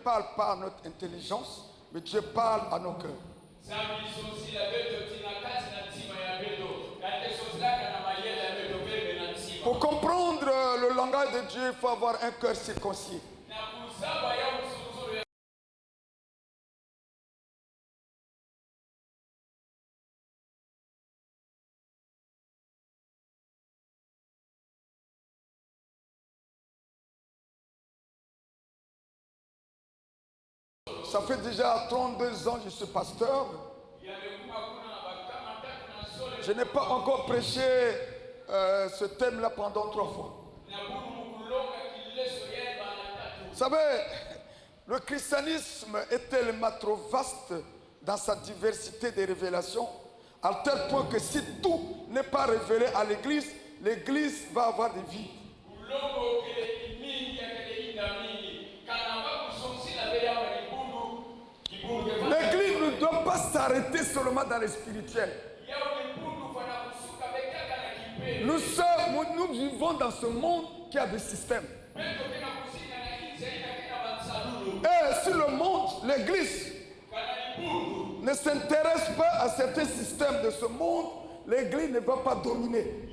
parle pas à notre intelligence, mais Dieu parle à nos cœurs. Pour comprendre le langage de Dieu, il faut avoir un cœur circoncis. Ça fait déjà 32 ans que je suis pasteur. Je n'ai pas encore prêché ce thème-là pendant 3 fois. Vous savez, le christianisme est tellement trop vaste dans sa diversité des révélations, à tel point que si tout n'est pas révélé à l'Église, l'Église va avoir des vides. L'Église ne doit pas s'arrêter seulement dans les spirituels. Nous vivons dans ce monde qui a des systèmes. Et si le monde, l'Église, ne s'intéresse pas à certains systèmes de ce monde, l'Église ne va pas dominer.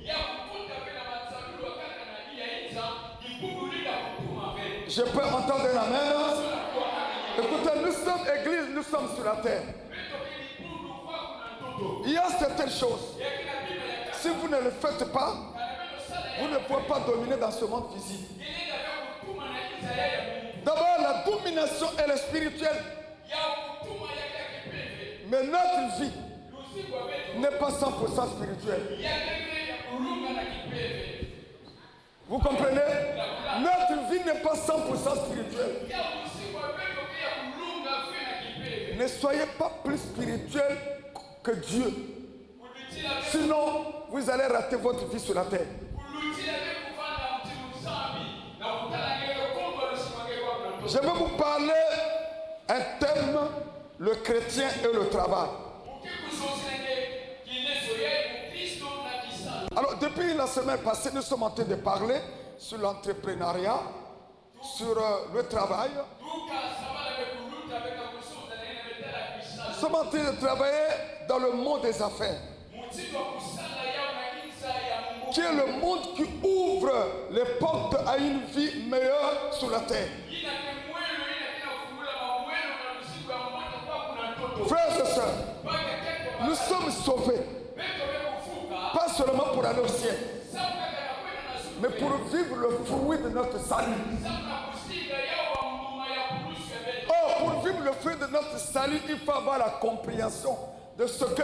Je peux entendre un amen. Écoutez, nous sommes Église, nous sommes sur la terre. Il y a certaines choses. Si vous ne le faites pas, vous ne pouvez pas dominer dans ce monde visible. D'abord, la domination, elle est spirituelle. Mais notre vie n'est pas 100% spirituelle. Vous comprenez? Notre vie n'est pas 100% spirituelle. Ne soyez pas plus spirituel que Dieu. Sinon, vous allez rater votre vie sur la terre. Je vais vous parler un thème, le chrétien et le travail. Alors, depuis la semaine passée, nous sommes en train de parler sur l'entrepreneuriat, sur le travail. Nous sommes en train de travailler dans le monde des affaires, qui est le monde qui ouvre les portes à une vie meilleure sur la terre. Frères et sœurs, nous sommes sauvés, pas seulement pour aller au ciel, mais pour vivre le fruit de notre salut. Oh, pour vivre le fruit de notre salut, il faut avoir la compréhension de ce que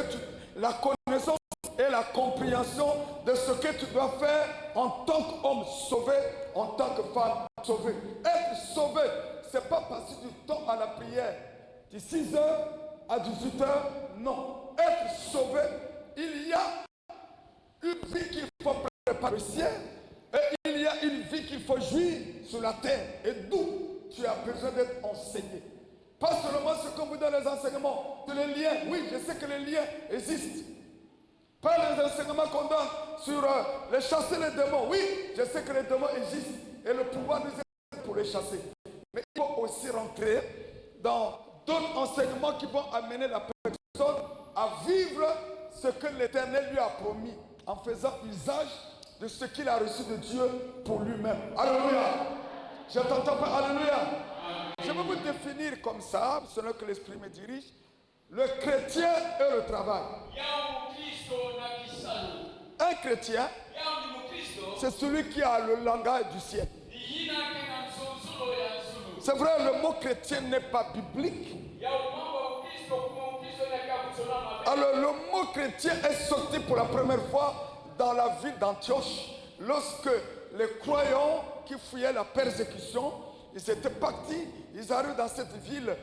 la connaissance et la compréhension de ce que tu dois faire en tant qu'homme sauvé, en tant que femme sauvée. Être sauvé, c'est pas passer du temps à la prière de 6h à 18h, non. Être sauvé, il y a une vie qu'il faut préparer au ciel et il y a une vie qu'il faut jouir sur la terre et d'où tu as besoin d'être enseigné. Pas seulement ce qu'on vous donne les enseignements, de les liens. Oui, je sais que les liens existent. Pas les enseignements qu'on donne sur les chasser les démons. Oui, je sais que les démons existent et le pouvoir nous aide pour les chasser. Mais il faut aussi rentrer dans d'autres enseignements qui vont amener la personne à vivre ce que l'Éternel lui a promis en faisant usage de ce qu'il a reçu de Dieu pour lui-même. Alléluia. Je t'entends pas. Alléluia. Je vais vous définir comme ça, selon que l'Esprit me dirige, le chrétien et le travail. Un chrétien, c'est celui qui a le langage du ciel. C'est vrai, le mot chrétien n'est pas biblique. Alors le mot chrétien est sorti pour la première fois dans la ville d'Antioche, lorsque les croyants qui fuyaient la persécution, ils étaient partis, ils arrivent dans cette ville.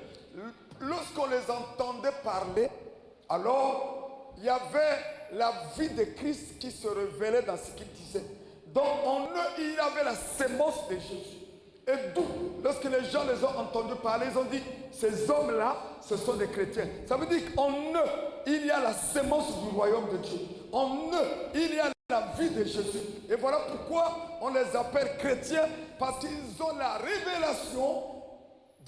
Lorsqu'on les entendait parler, alors il y avait la vie de Christ qui se révélait dans ce qu'ils disaient. Donc en eux, il y avait la sémence de Jésus. Et d'où, lorsque les gens les ont entendus parler, ils ont dit, ces hommes-là, ce sont des chrétiens. Ça veut dire qu'en eux, il y a la sémence du royaume de Dieu. En eux, il y a la vie de Jésus. Et voilà pourquoi on les appelle chrétiens, parce qu'ils ont la révélation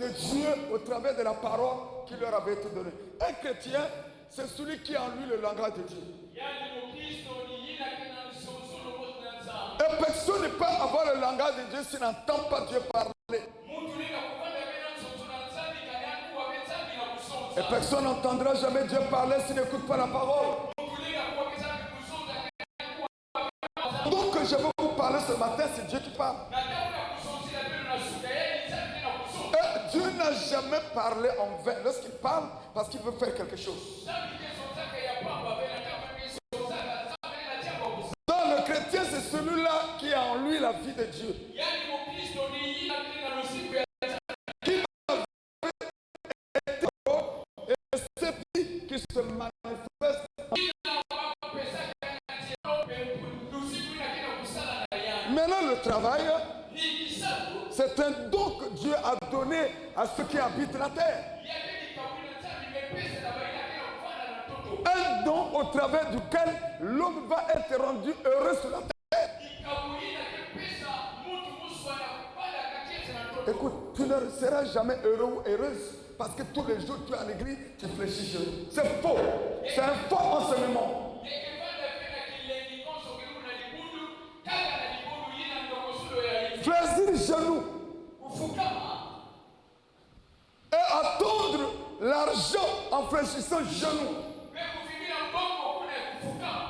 de Dieu au travers de la parole qui leur avait été donnée. Un chrétien, c'est celui qui a en lui le langage de Dieu. Et personne ne peut avoir le langage de Dieu s'il n'entend pas Dieu parler. Et personne n'entendra jamais Dieu parler s'il n'écoute pas la parole. Donc je veux vous parler ce matin, c'est Dieu qui parle. Et Dieu n'a jamais parlé en vain. Lorsqu'il parle, parce qu'il veut faire quelque chose. Donc le chrétien, c'est celui-là qui a en lui la vie de Dieu. Qui se manifeste. Maintenant le travail, c'est un don que Dieu a donné à ceux qui habitent la terre. Un don au travers duquel l'homme va être rendu heureux sur la terre. Écoute, tu ne seras jamais heureux ou heureuse parce que tous les jours tu es à l'église, tu fléchis. C'est faux. C'est un faux enseignement. Fléchir genou. Et attendre l'argent en fléchissant genou.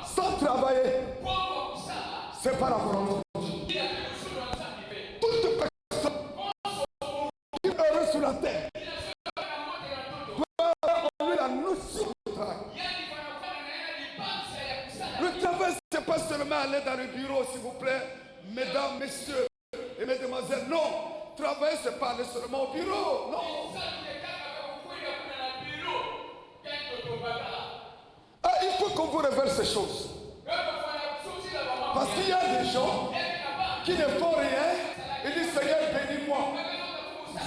Sans travailler. C'est pas la volonté. Toute personne qui est heureuse sur la terre doit avoir en lui la notion du travail. Le travail, c'est pas seulement aller dans le bureau, s'il vous plaît, mesdames, messieurs et mesdemoiselles. Non, travailler, c'est pas aller seulement au bureau. Non. Ah, il faut qu'on vous révèle ces choses. Parce qu'il y a des gens qui ne font rien et disent Seigneur, bénis-moi.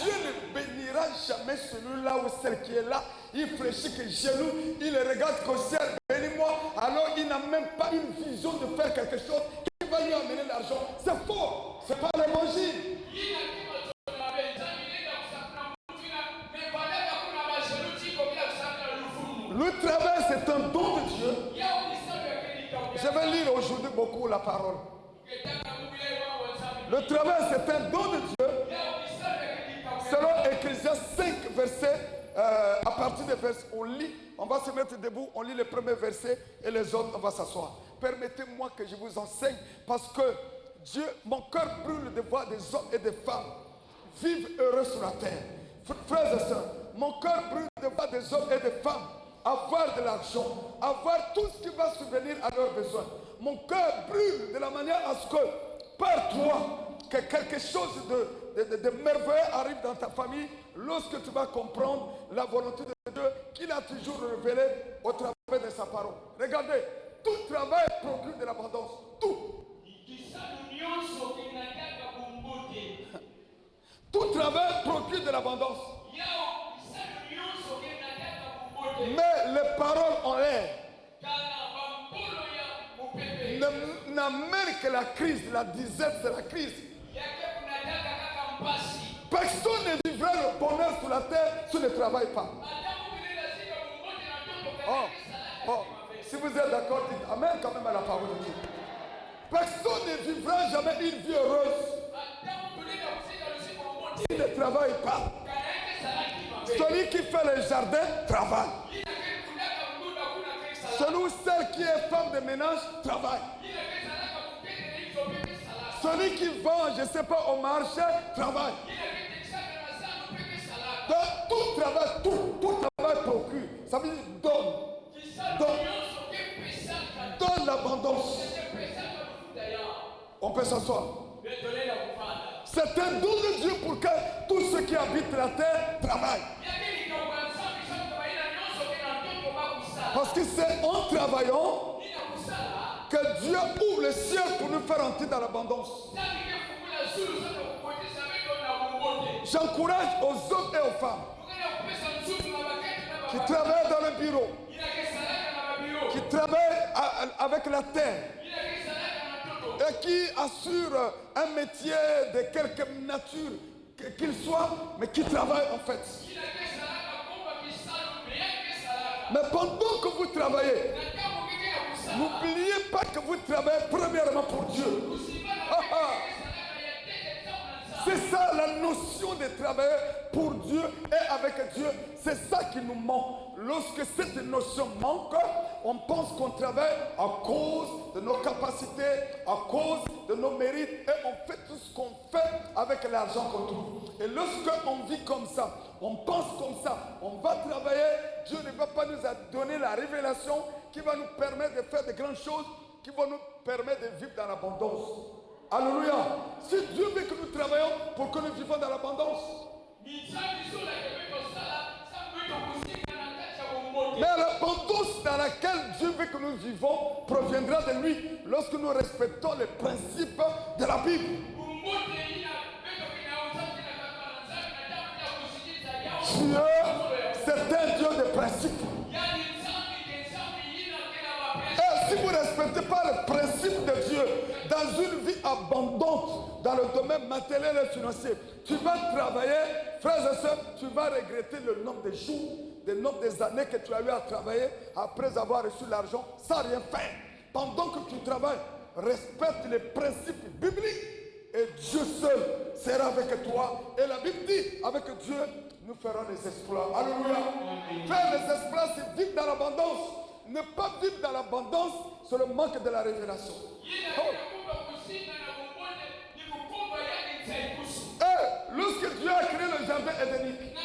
Dieu ne bénira jamais celui-là ou celle qui est là. Il fléchit que genou, il regarde qu'au ciel, bénis-moi. Alors il n'a même pas une vision de faire quelque chose qui va lui amener l'argent. C'est faux, c'est pas l'évangile. Le travail, c'est un don de Dieu. Je vais lire aujourd'hui beaucoup la parole. Le travail, c'est un don de Dieu. Selon Ecclésiaste 5, verset, à partir des versets, on lit, on va se mettre debout, on lit les premiers versets et les autres, on va s'asseoir. Permettez-moi que je vous enseigne parce que Dieu, mon cœur brûle de voir des hommes et des femmes vivre heureux sur la terre. Frères et sœurs, mon cœur brûle de voir des hommes et des femmes avoir de l'argent, avoir tout ce qui va subvenir à leurs besoins. Mon cœur brûle de la manière à ce que, par toi, que quelque chose de merveilleux arrive dans ta famille lorsque tu vas comprendre la volonté de Dieu qu'il a toujours révélée au travers de sa parole. Regardez, tout travail procure de l'abondance. Tout. Tout travail procure de l'abondance. Mais les paroles en l'air n'amènent que la crise, la disette, c'est la crise. Personne ne vivra le bonheur sur la terre s'il ne travaille pas. Si vous êtes d'accord, dites Amen quand même à la parole de Dieu. Personne ne vivra jamais une vie heureuse s'il ne travaille pas. Celui qui fait le jardin travaille. Celui ou celle qui est femme de ménage travaille. Celui qui vend, je ne sais pas, au marché, travaille. Donc, tout travail, tout travail procure. Ça veut dire donne. Donne l'abondance. On peut s'asseoir. C'est un don de Dieu pour que tous ceux qui habitent la terre travaillent. Parce que c'est en travaillant que Dieu ouvre le ciel pour nous faire entrer dans l'abondance. J'encourage aux hommes et aux femmes qui travaillent dans le bureau, qui travaillent avec la terre et qui assurent un métier de quelque nature, qu'il soit, mais qui travaille en fait. Mais pendant que vous travaillez, n'oubliez pas que vous travaillez premièrement pour Dieu. C'est ça la notion de travailler pour Dieu et avec Dieu. C'est ça qui nous manque. Lorsque cette notion manque, on pense qu'on travaille à cause de nos capacités, à cause de nos mérites, et on fait tout ce qu'on fait avec l'argent qu'on trouve. Et lorsqu'on vit comme ça, on pense comme ça, on va travailler, Dieu ne va pas nous donner la révélation qui va nous permettre de faire de grandes choses, qui va nous permettre de vivre dans l'abondance. Alléluia. Si Dieu veut que nous travaillons pour que nous vivions dans l'abondance. Mais l'abondance dans laquelle Dieu veut que nous vivons proviendra de lui lorsque nous respectons les principes de la Bible. Dieu, c'est un Dieu de principes. Et si vous ne respectez pas le principe de Dieu dans une vie abondante, dans le domaine matériel et financier, tu vas travailler, frères et sœurs, tu vas regretter le nombre de jours, le nombre des années que tu as eu à travailler après avoir reçu l'argent sans rien faire. Pendant que tu travailles, respecte les principes bibliques et Dieu seul sera avec toi. Et la Bible dit, avec Dieu, nous ferons des exploits. Alléluia. Faire des exploits, c'est vivre dans l'abondance. Ne pas vivre dans l'abondance, c'est le manque de la révélation. Oh. Et lorsque Dieu a créé le jardin édénique,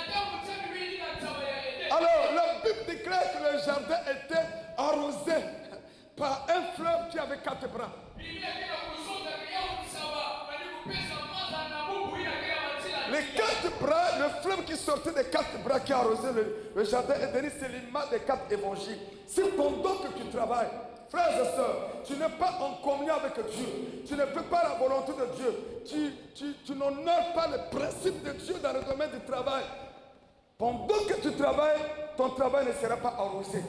alors la Bible déclare que le jardin était arrosé par un fleuve qui avait 4 bras. Les 4 bras, le fleuve qui sortait des 4 bras qui arrosait le jardin édénique, c'est l'image des 4 évangiles. Si pendant que tu travailles, frères et sœurs, tu n'es pas en communion avec Dieu, tu ne fais pas la volonté de Dieu, tu n'honores pas le principe de Dieu dans le domaine du travail, pendant que tu travailles, ton travail ne sera pas arrosé.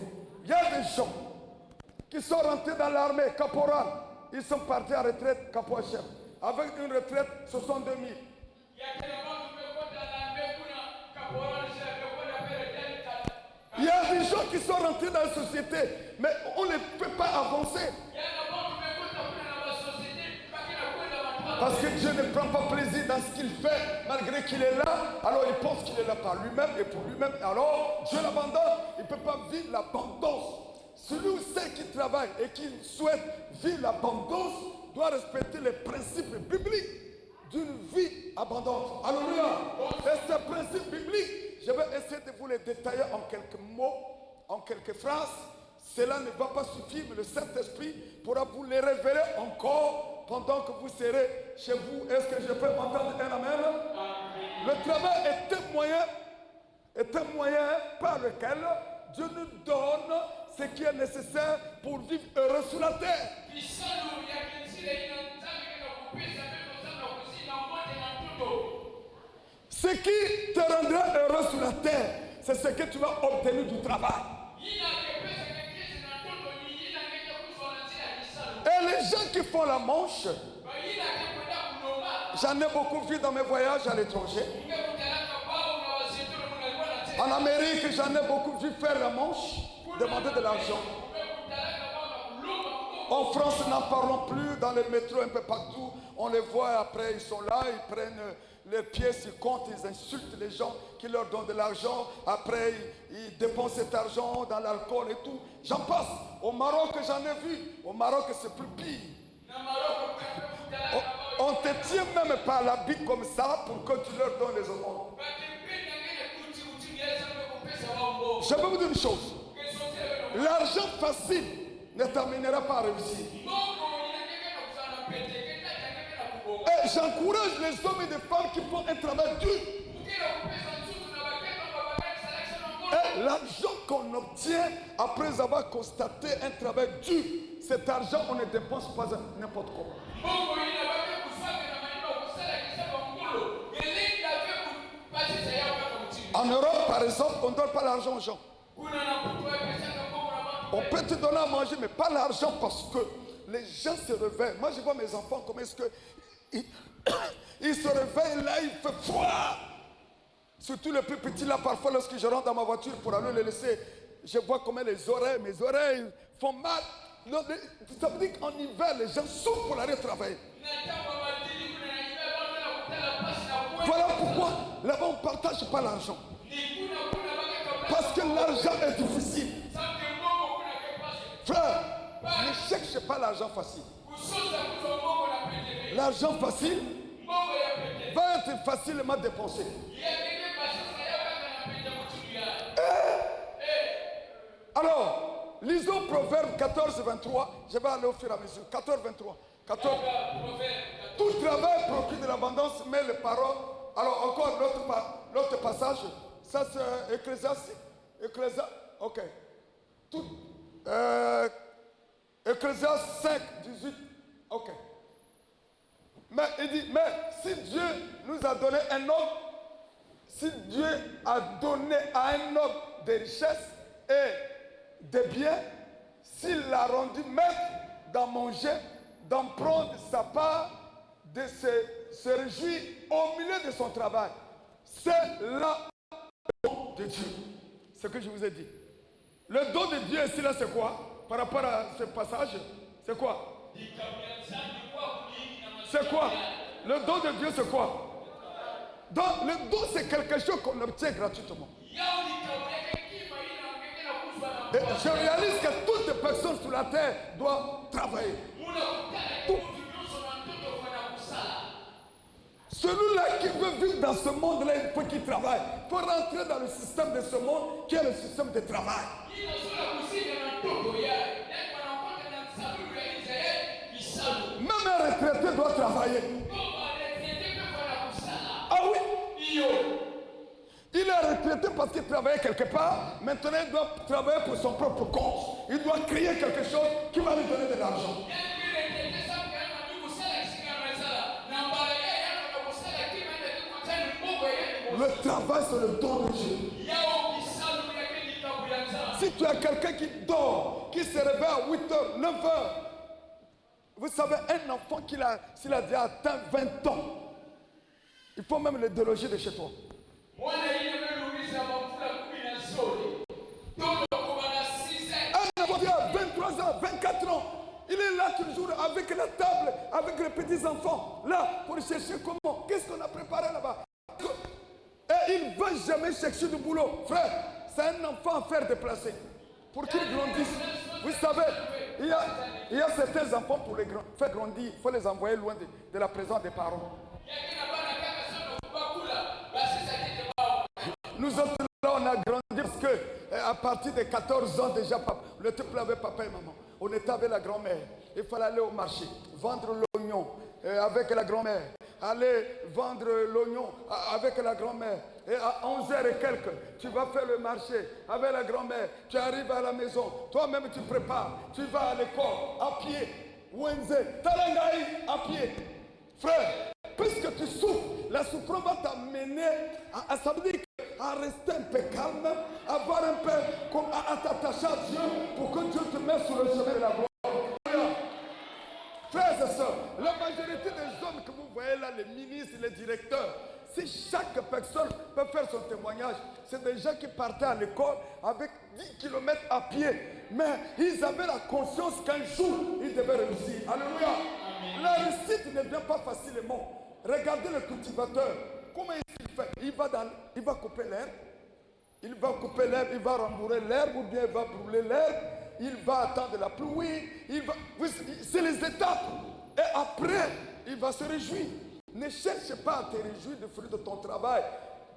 Il y a des gens qui sont rentrés dans l'armée, caporal, ils sont partis à retraite, caporal chef, avec une retraite 62 000. Il y a des gens qui sont rentrés dans la société, mais on ne peut pas avancer. Parce que Dieu ne prend pas plaisir dans ce qu'il fait, malgré qu'il est là. Alors il pense qu'il est là par lui-même et pour lui-même. Alors Dieu l'abandonne. Il ne peut pas vivre l'abondance. Celui ou celle qui travaille et qui souhaite vivre l'abondance doit respecter les principes bibliques d'une vie abondante. Alléluia. Et ces principes bibliques, je vais essayer de vous les détailler en quelques mots, en quelques phrases. Cela ne va pas suffire, mais le Saint-Esprit pourra vous les révéler encore pendant que vous serez chez vous. Est-ce que je peux entendre un amen? Le travail est un moyen par lequel Dieu nous donne ce qui est nécessaire pour vivre heureux sur la terre. Ce qui te rendra heureux sur la terre, c'est ce que tu vas obtenir du travail. Et les gens qui font la manche, j'en ai beaucoup vu dans mes voyages à l'étranger. En Amérique, j'en ai beaucoup vu faire la manche, demander de l'argent. En France, n'en parlons plus, dans les métros, un peu partout. On les voit après, ils sont là, ils prennent les pièces, ils comptent, ils insultent les gens qui leur donnent de l'argent. Après, ils dépensent cet argent dans l'alcool et tout. J'en passe. Au Maroc, j'en ai vu. Au Maroc, c'est plus pire. On te tient même par la bite comme ça pour que tu leur donnes les aumônes. Je vais vous dire une chose. L'argent facile ne t'amènera pas à réussir. Et j'encourage les hommes et les femmes qui font un travail dur. Et l'argent qu'on obtient après avoir constaté un travail dur, cet argent, on ne dépense pas n'importe comment. En Europe, par exemple, on ne donne pas l'argent aux gens. On peut te donner à manger, mais pas l'argent parce que les gens se réveillent. Moi, je vois mes enfants, comment est-ce que Il se réveille là, il fait froid. Surtout les plus petits là, parfois lorsque je rentre dans ma voiture pour aller le laisser, je vois comment mes oreilles font mal. Ça veut dire qu'en hiver, les gens souffrent pour aller travailler. Voilà pourquoi là-bas on ne partage pas l'argent. Parce que l'argent est difficile. Frère, ne cherche pas l'argent facile. L'argent facile va être facilement dépensé. Alors, lisons Proverbe 14, 23. Je vais aller au fur et à mesure. 14, 23. 14. Tout travail procure de l'abondance, mais les paroles. Alors, encore l'autre passage. Ça, c'est Ecclésiastique. Ok. Tout. Ecclésiastes 5, 18. Ok. Mais il dit, mais si Dieu nous a donné un homme, si Dieu a donné à un homme des richesses et des biens, s'il l'a rendu maître d'en manger, d'en prendre sa part, de se réjouir au milieu de son travail, c'est là le don de Dieu. Ce que je vous ai dit. Le don de Dieu ici là, c'est quoi? Par rapport à ce passage, c'est quoi? C'est quoi? Le don de Dieu, c'est quoi? Donc, le don, c'est quelque chose qu'on obtient gratuitement. Et je réalise que toutes les personnes sur la terre doivent travailler. Celui-là qui veut vivre dans ce monde-là, il faut qu'il travaille. Il faut rentrer dans le système de ce monde qui est le système de travail. Même un retraité doit travailler. Ah oui? Il est retraité parce qu'il travaillait quelque part. Maintenant, il doit travailler pour son propre compte. Il doit créer quelque chose qui va lui donner de l'argent. Le travail, c'est le don de Dieu. Si tu as quelqu'un qui dort, qui se réveille à 8h, 9h, vous savez, un enfant s'il a déjà atteint 20 ans, il faut même le déloger de chez toi. Un enfant qui a 23 ans, 24 ans, il est là toujours avec la table, avec les petits enfants, là, pour chercher comment, qu'est-ce qu'on a préparé là-bas. Et il ne va jamais chercher du boulot. Frère, c'est un enfant à faire déplacer. Pour qu'il grandisse. Vous savez, il y a certains enfants pour les faire grandir. Il faut les envoyer loin de la présence des parents. Nous autres là, on a grandi parce qu'à partir de 14 ans déjà, on était plus avec papa et maman. On était avec la grand-mère. Il fallait aller au marché, vendre l'oignon avec la grand-mère. Aller vendre l'oignon avec la grand-mère. Et à 11h et quelques, tu vas faire le marché avec la grand-mère. Tu arrives à la maison. Toi-même, tu prépares. Tu vas à l'école à pied. Wenze, Talangaï à pied. Frère, puisque tu souffres, la souffrance va t'amener ça veut dire à rester un peu calme, avoir un peu, à t'attacher à Dieu pour que Dieu te mette sur le chemin de la gloire. Frères et sœurs, la majorité des hommes que vous voyez là, les ministres, les directeurs, si chaque personne peut faire son témoignage, c'est des gens qui partaient à l'école avec 10 km à pied, mais ils avaient la conscience qu'un jour, ils devaient réussir. Alléluia. Amen. La réussite ne vient pas facilement. Regardez le cultivateur. Comment il fait? Il va couper l'herbe. Il va couper l'herbe, il va rembourrer l'herbe ou bien il va brûler l'herbe. Il va attendre la pluie. C'est les étapes. Et après, il va se réjouir. Ne cherche pas à te réjouir du fruit de ton travail.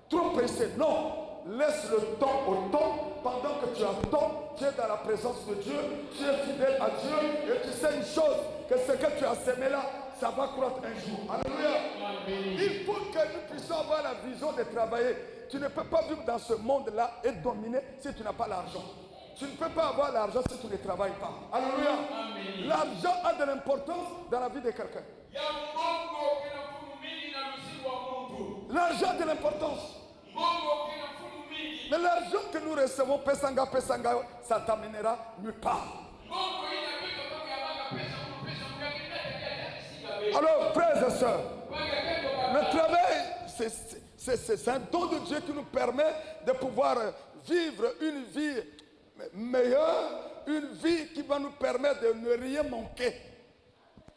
Trop pressé. Non. Laisse le temps au temps. Pendant que tu as temps, tu es dans la présence de Dieu. Tu es fidèle à Dieu. Et tu sais une chose, que ce que tu as semé là, ça va croître un jour. Alléluia. Il faut que nous puissions avoir la vision de travailler. Tu ne peux pas vivre dans ce monde-là et dominer si tu n'as pas l'argent. Tu ne peux pas avoir l'argent si tu ne travailles pas. Alléluia. L'argent a de l'importance dans la vie de quelqu'un. L'argent a de l'importance. Mais l'argent que nous recevons, pesanga, ça t'amènera nulle part. Alors, frères et sœurs, Le travail, c'est un don de Dieu qui nous permet de pouvoir vivre une vie meilleure, une vie qui va nous permettre de ne rien manquer.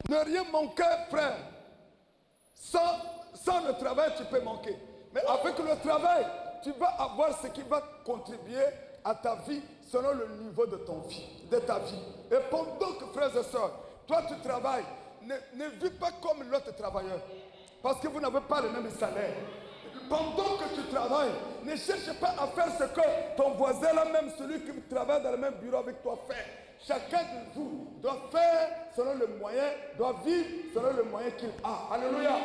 Ne rien manquer, frère. Sans le travail, tu peux manquer. Mais avec le travail, tu vas avoir ce qui va contribuer à ta vie selon le niveau de ta vie. Et pendant que, frères et sœurs, toi tu travailles, ne vis pas comme l'autre travailleur. Parce que vous n'avez pas le même salaire. Pendant que tu travailles, ne cherche pas à faire ce que ton voisin là, même celui qui travaille dans le même bureau avec toi, fait. Chacun de vous doit faire selon le moyen, doit vivre selon le moyen qu'il a. Alléluia.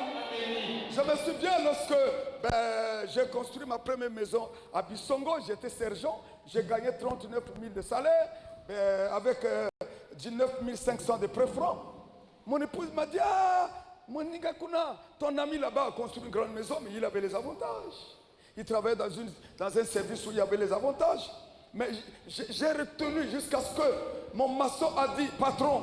Je me souviens lorsque j'ai construit ma première maison à Bissongo, j'étais sergent, j'ai gagné 39 000 de salaire avec 19 500 de pré-francs. Mon épouse m'a dit, mon Nigakuna, ton ami là-bas a construit une grande maison, mais il avait les avantages. Il travaillait dans un service où il y avait les avantages. Mais j'ai retenu jusqu'à ce que mon maçon a dit, patron,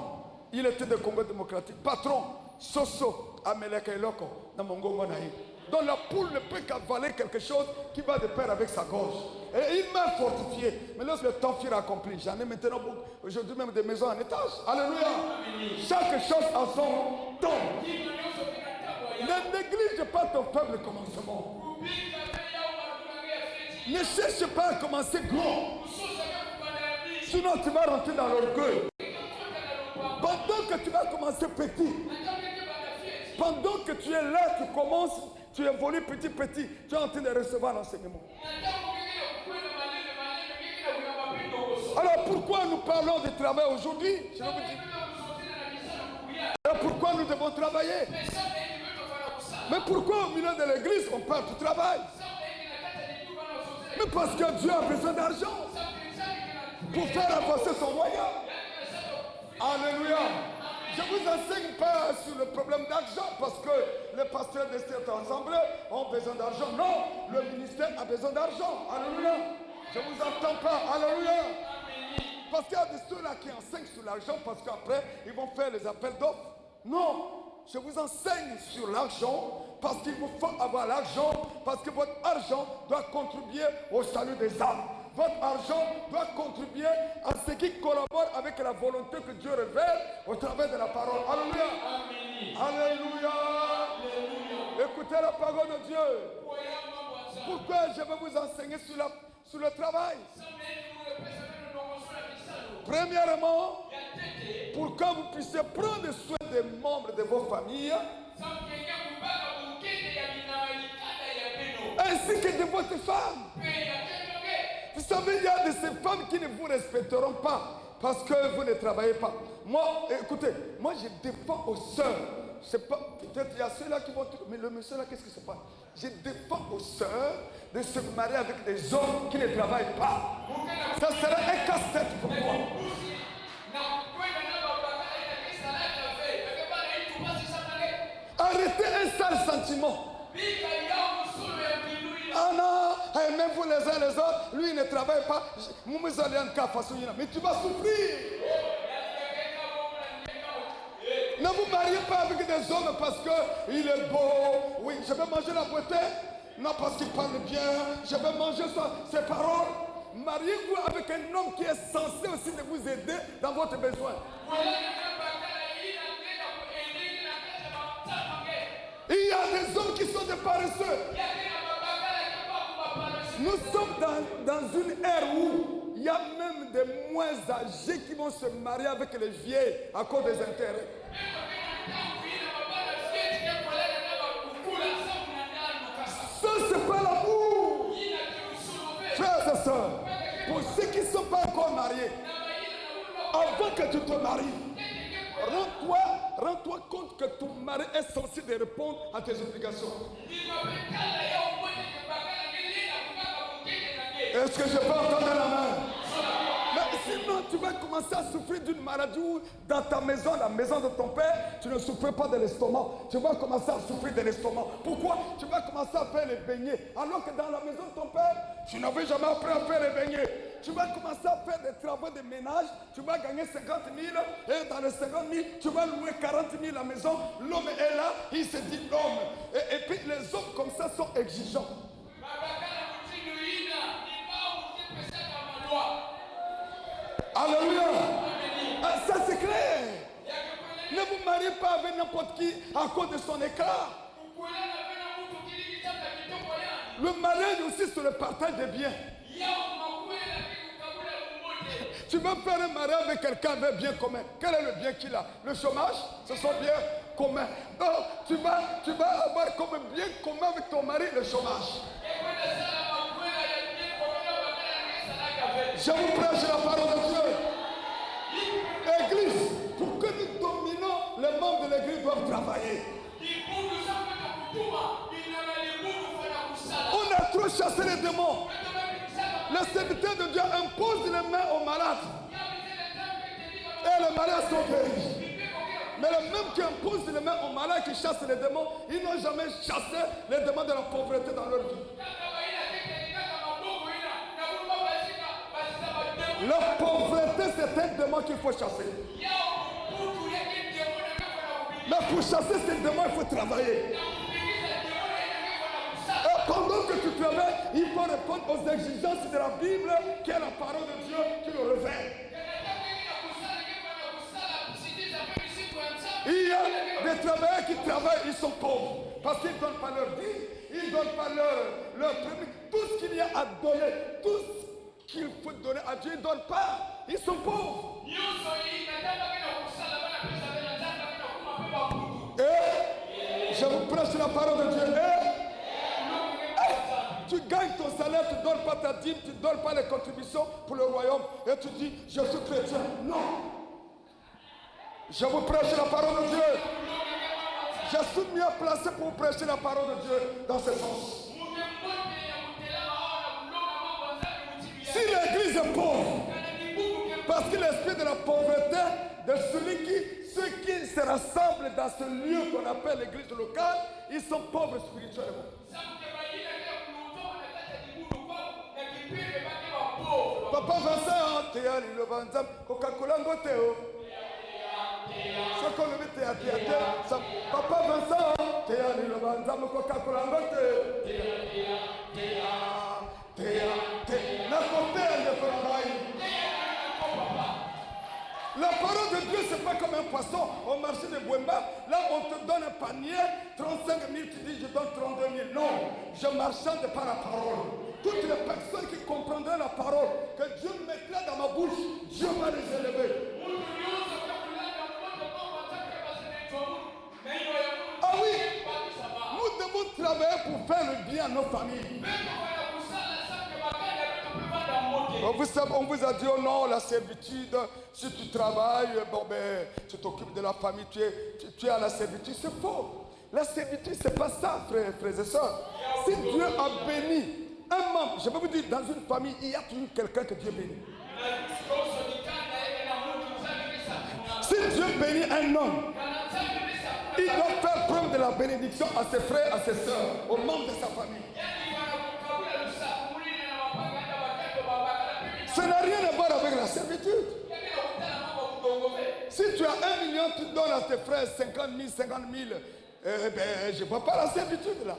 il était de Congo démocratique, patron, Soso, Ameleka Eloko, Namongo Naï. Donc la poule ne peut qu'avaler quelque chose qui va de pair avec sa gorge. Et il m'a fortifié. Mais lorsque le temps fut accompli, j'en ai maintenant beaucoup, aujourd'hui même des maisons en étage. Alléluia. Chaque chose a son temps. Ne néglige pas ton faible commencement. Ne cherche pas à commencer gros. Sinon tu vas rentrer dans l'orgueil. Pendant que tu vas commencer petit, pendant que tu es là, tu commences, tu évolues petit, tu es en train de recevoir l'enseignement. Alors pourquoi nous parlons de travail aujourd'hui? Je vais vous dire. Alors pourquoi nous devons travailler? Mais pourquoi au milieu de l'église on parle du travail? Mais parce que Dieu a besoin d'argent pour faire avancer son royaume. Alléluia. Je ne vous enseigne pas sur le problème d'argent parce que les pasteurs de cette assemblée ont besoin d'argent. Non, le ministère a besoin d'argent. Alléluia. Je ne vous entends pas. Alléluia. Parce qu'il y a de ceux-là qui enseignent sur l'argent parce qu'après, ils vont faire les appels d'offres. Non. Je vous enseigne sur l'argent parce qu'il vous faut avoir l'argent, parce que votre argent doit contribuer au salut des âmes. Votre argent doit contribuer à ce qui collabore avec la volonté que Dieu révèle au travers de la parole. Alléluia. Alléluia. Écoutez la parole de Dieu. Pourquoi je vais vous enseigner sur le travail? Premièrement, pour que vous puissiez prendre soin des membres de vos familles, ainsi que de votre femme. Vous savez, il y a de ces femmes qui ne vous respecteront pas parce que vous ne travaillez pas. Moi, écoutez, moi je défends aux sœurs. C'est pas, peut-être il y a ceux-là qui vont... Mais le monsieur là, qu'est-ce que c'est pas? Je défends aux sœurs de se marier avec des hommes qui ne travaillent pas. Ça serait un casse-tête pour moi. Arrêtez un sale sentiment. Ah non, même vous les uns les autres, lui il ne travaille pas. Mais tu vas souffrir. Ne vous mariez pas avec des hommes parce qu'il est beau. Oui, je vais manger la beauté. Non, parce qu'il parle bien. Je vais manger ses paroles. Mariez-vous avec un homme qui est censé aussi de vous aider dans votre besoin. Il y a des hommes qui sont des paresseux. Nous sommes dans une ère où il y a même des moins âgés qui vont se marier avec les vieilles à cause des intérêts. Ça, c'est pas l'amour. Frères et sœurs, pour ceux qui ne sont pas encore mariés, avant que tu te maries, rends-toi compte que ton mari est censé de répondre à tes obligations. Est-ce que je peux entendre la main? Mais sinon, tu vas commencer à souffrir d'une maladie où dans ta maison, la maison de ton père, tu ne souffres pas de l'estomac. Tu vas commencer à souffrir de l'estomac. Pourquoi? Tu vas commencer à faire les beignets. Alors que dans la maison de ton père, tu n'avais jamais appris à faire les beignets. tu vas commencer à faire des travaux de ménage, tu vas gagner 50 000, et dans les 50 000, tu vas louer 40 000 la maison. L'homme est là, il se dit l'homme. Et puis les hommes comme ça sont exigeants. Alléluia. Ah, ça c'est clair. Ne vous mariez pas avec n'importe qui à cause de son éclat. Le mariage aussi c'est le partage des biens. Tu vas faire un mariage avec quelqu'un avec bien commun. Quel est le bien qu'il a? Le chômage, c'est son bien commun. Donc, tu vas avoir comme bien commun avec ton mari le chômage. Je vous prêche la parole de Dieu. Église, pour que nous dominons, les membres de l'église doivent travailler. On a trop chassé les démons. Le serviteur de Dieu impose les mains aux malades. Et les malades sont guéris. Mais les mêmes qui imposent les mains aux malades qui chassent les démons, ils n'ont jamais chassé les démons de la pauvreté dans leur vie. La pauvreté, c'est un démon qu'il faut chasser. Mais pour chasser ces démons, il faut travailler. Et pendant que tu travailles, il faut répondre aux exigences de la Bible, qui est la parole de Dieu qui le révèle. Il y a des travailleurs qui travaillent, ils sont pauvres. Parce qu'ils ne donnent pas leur dîme, ils ne donnent pas leur premier. Tout ce qu'il y a à donner, tout ce qu'il faut donner à Dieu, ils ne donnent pas. Ils sont pauvres. Et je vous prêche la parole de Dieu. Tu gagnes ton salaire, tu ne donnes pas ta dîme, tu ne donnes pas les contributions pour le royaume. Et tu dis, je suis chrétien. Non. Je vous prêche la parole de Dieu. Je suis bien placé pour vous prêcher la parole de Dieu dans ce sens. Si l'église est pauvre, parce que l'esprit de la pauvreté, de ceux qui se rassemblent dans ce lieu qu'on appelle l'église locale, ils sont pauvres spirituellement. Papa Vincent, Théa, le Vanzam, Coca-Cola, Ngoteo. Ce qu'on le met à Papa Vincent, Théa, le Vanzam, Coca-Cola, Ngoteo. La parole de Dieu, c'est pas comme un poisson au marché de Bouemba. Là, on te donne un panier, 35 000, tu dis je donne 32 000. Non, je marchande par la parole. Toutes les personnes qui comprendraient la parole, que Dieu mettrait dans ma bouche, Dieu va les élever. Ah oui, nous devons travailler pour faire le bien à nos familles. On vous a dit, oh non, la servitude, si tu travailles, bon ben, tu t'occupes de la famille, tu es à la servitude. C'est faux. La servitude, c'est pas ça, frères et sœurs. Si Dieu a béni un membre, je vais vous dire, dans une famille, il y a toujours quelqu'un que Dieu bénit. Si Dieu bénit un homme, il doit faire preuve de la bénédiction à ses frères, à ses sœurs, aux membres de sa famille. Ça n'a rien à voir avec la servitude. Si tu as 1 million, tu donnes à tes frères 50 000, 50 000, ben, je ne vois pas la servitude là.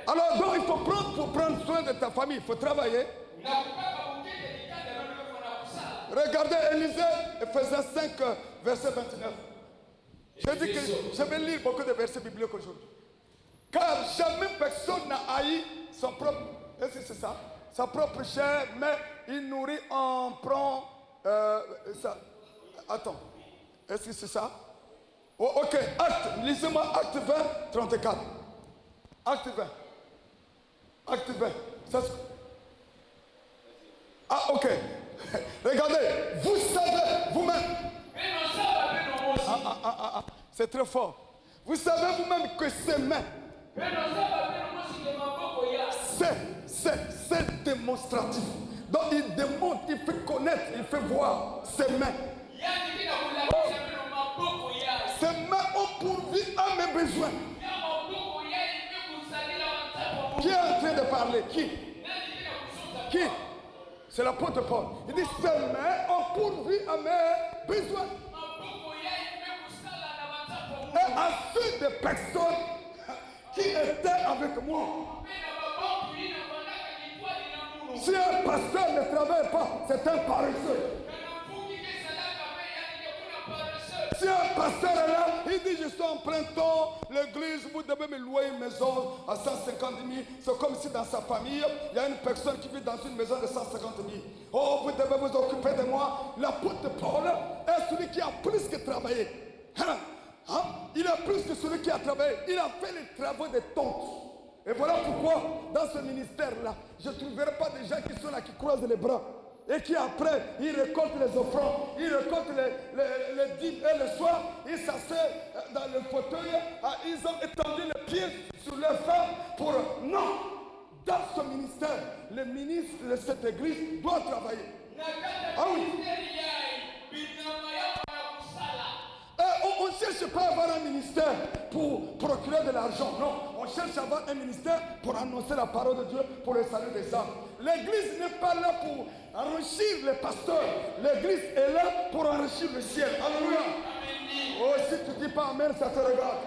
Alors donc il faut prendre soin de ta famille, il faut travailler. Regardez Élisée, Ephésiens 5, verset 29. Je dis que je vais lire beaucoup de versets bibliques aujourd'hui. Car jamais personne n'a haï son propre, est-ce que c'est ça? Sa propre chair, mais il nourrit, en prend ça. Attends, est-ce que c'est ça? Oh, ok, lisez-moi Acte 20, 34. Acte 20. Acte 20. Ça, ah, ok. Regardez, vous savez vous-même. C'est très fort. Vous savez vous-même que ces mains, c'est démonstratif. Donc il démontre, il fait connaître, il fait voir ses mains. Ces mains ont pourvu à mes besoins. Qui est en train de parler? Qui? Qui? C'est l'apôtre Paul. Il dit, ses mains ont pourvu à mes besoins. Et à ceux des personnes qui étaient avec moi. Si un pasteur ne travaille pas, c'est un paresseux. Si un pasteur est là, il dit je suis en plein temps, l'église, vous devez me louer une maison à 150 000. C'est comme si dans sa famille, il y a une personne qui vit dans une maison de 150 000. Oh, vous devez vous occuper de moi. L'apôtre Paul est celui qui a plus que travaillé. Il a plus que celui qui a travaillé. Il a fait les travaux des tontes. Et voilà pourquoi, dans ce ministère-là, je ne trouverai pas des gens qui sont là, qui croisent les bras. Et qui après, ils récoltent les offrandes, ils récoltent les dîmes et le soir, ils s'asseyent dans le fauteuil, ils ont étendu les pieds sur leurs femmes pour... Non! Dans ce ministère, le ministre de cette église doit travailler. Ah oui! On ne cherche pas à avoir un ministère pour procurer de l'argent. Non, on cherche à avoir un ministère pour annoncer la parole de Dieu pour le salut des âmes. L'église n'est pas là pour enrichir les pasteurs. L'église est là pour enrichir le ciel. Alléluia. Oh, si tu ne dis pas amen, ça te regarde.